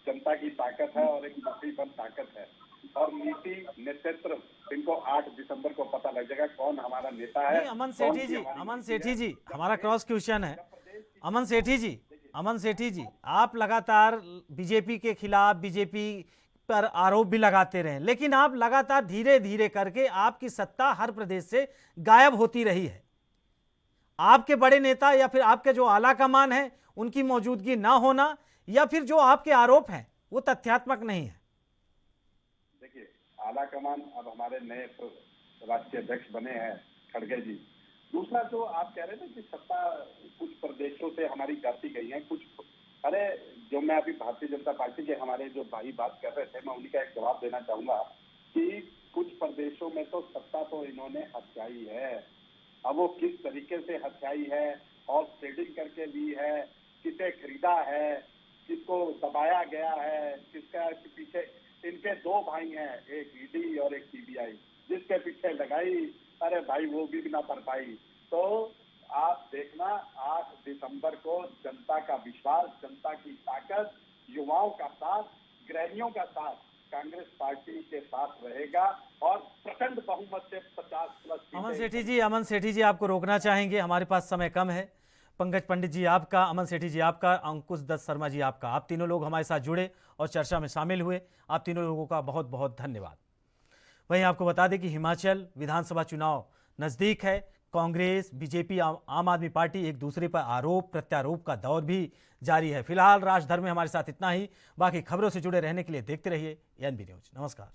जनता की ताकत है और एक मुट्ठीबंद ताकत है। और नीति, नेतृत्व, इनको 8 दिसंबर को पता लग जाएगा कौन हमारा नेता है। अमन सेठी जी हमारा क्रॉस क्वेश्चन है। अमन सेठी जी आप लगातार बीजेपी के खिलाफ, बीजेपी पर आरोप भी लगाते रहे, लेकिन आप लगातार धीरे धीरे करके आपकी सत्ता हर प्रदेश से गायब होती रही है। आपके बड़े नेता या फिर आपके जो आला कमान है उनकी मौजूदगी ना होना, या फिर जो आपके आरोप हैं वो तथ्यात्मक नहीं है। देखिए, आला कमान अब हमारे नए राष्ट्रीय अध्यक्ष बने हैं खड़गे जी। दूसरा जो आप कह रहे थे कि सत्ता कुछ प्रदेशों से हमारी जाती गई है, कुछ, अरे जो मैं अभी भारतीय जनता पार्टी के हमारे जो भाई बात कर रहे थे, मैं उन्हीं का एक जवाब देना चाहूंगा कि कुछ प्रदेशों में तो सत्ता तो इन्होंने हथियाई है। अब वो किस तरीके से हथियाई है और ट्रेडिंग करके ली है, किसे खरीदा है, किसको दबाया गया है, किसका पीछे, इनके 2 भाई हैं, एक ईडी और एक सीबीआई, जिसके पीछे लगाई, अरे भाई वो भी ना कर पाई। तो आप देखना 8 दिसंबर को जनता का विश्वास, जनता की ताकत, युवाओं का साथ, गृहिणियों का साथ कांग्रेस पार्टी के साथ रहेगा और प्रचंड बहुमत से 50+ अमन सेठी जी आपको रोकना चाहेंगे, हमारे पास समय कम है। पंकज पंडित जी आपका, अमन सेठी जी आपका, अंकुश दत्त शर्मा जी आपका, आप तीनों लोग हमारे साथ जुड़े और चर्चा में शामिल हुए, आप तीनों लोगों का बहुत बहुत धन्यवाद। वहीं आपको बता दें कि हिमाचल विधानसभा चुनाव नज़दीक है। कांग्रेस, बीजेपी, आम आदमी पार्टी एक दूसरे पर आरोप प्रत्यारोप का दौर भी जारी है। फिलहाल राजधर में हमारे साथ इतना ही। बाकी खबरों से जुड़े रहने के लिए देखते रहिए एएनबी न्यूज। नमस्कार।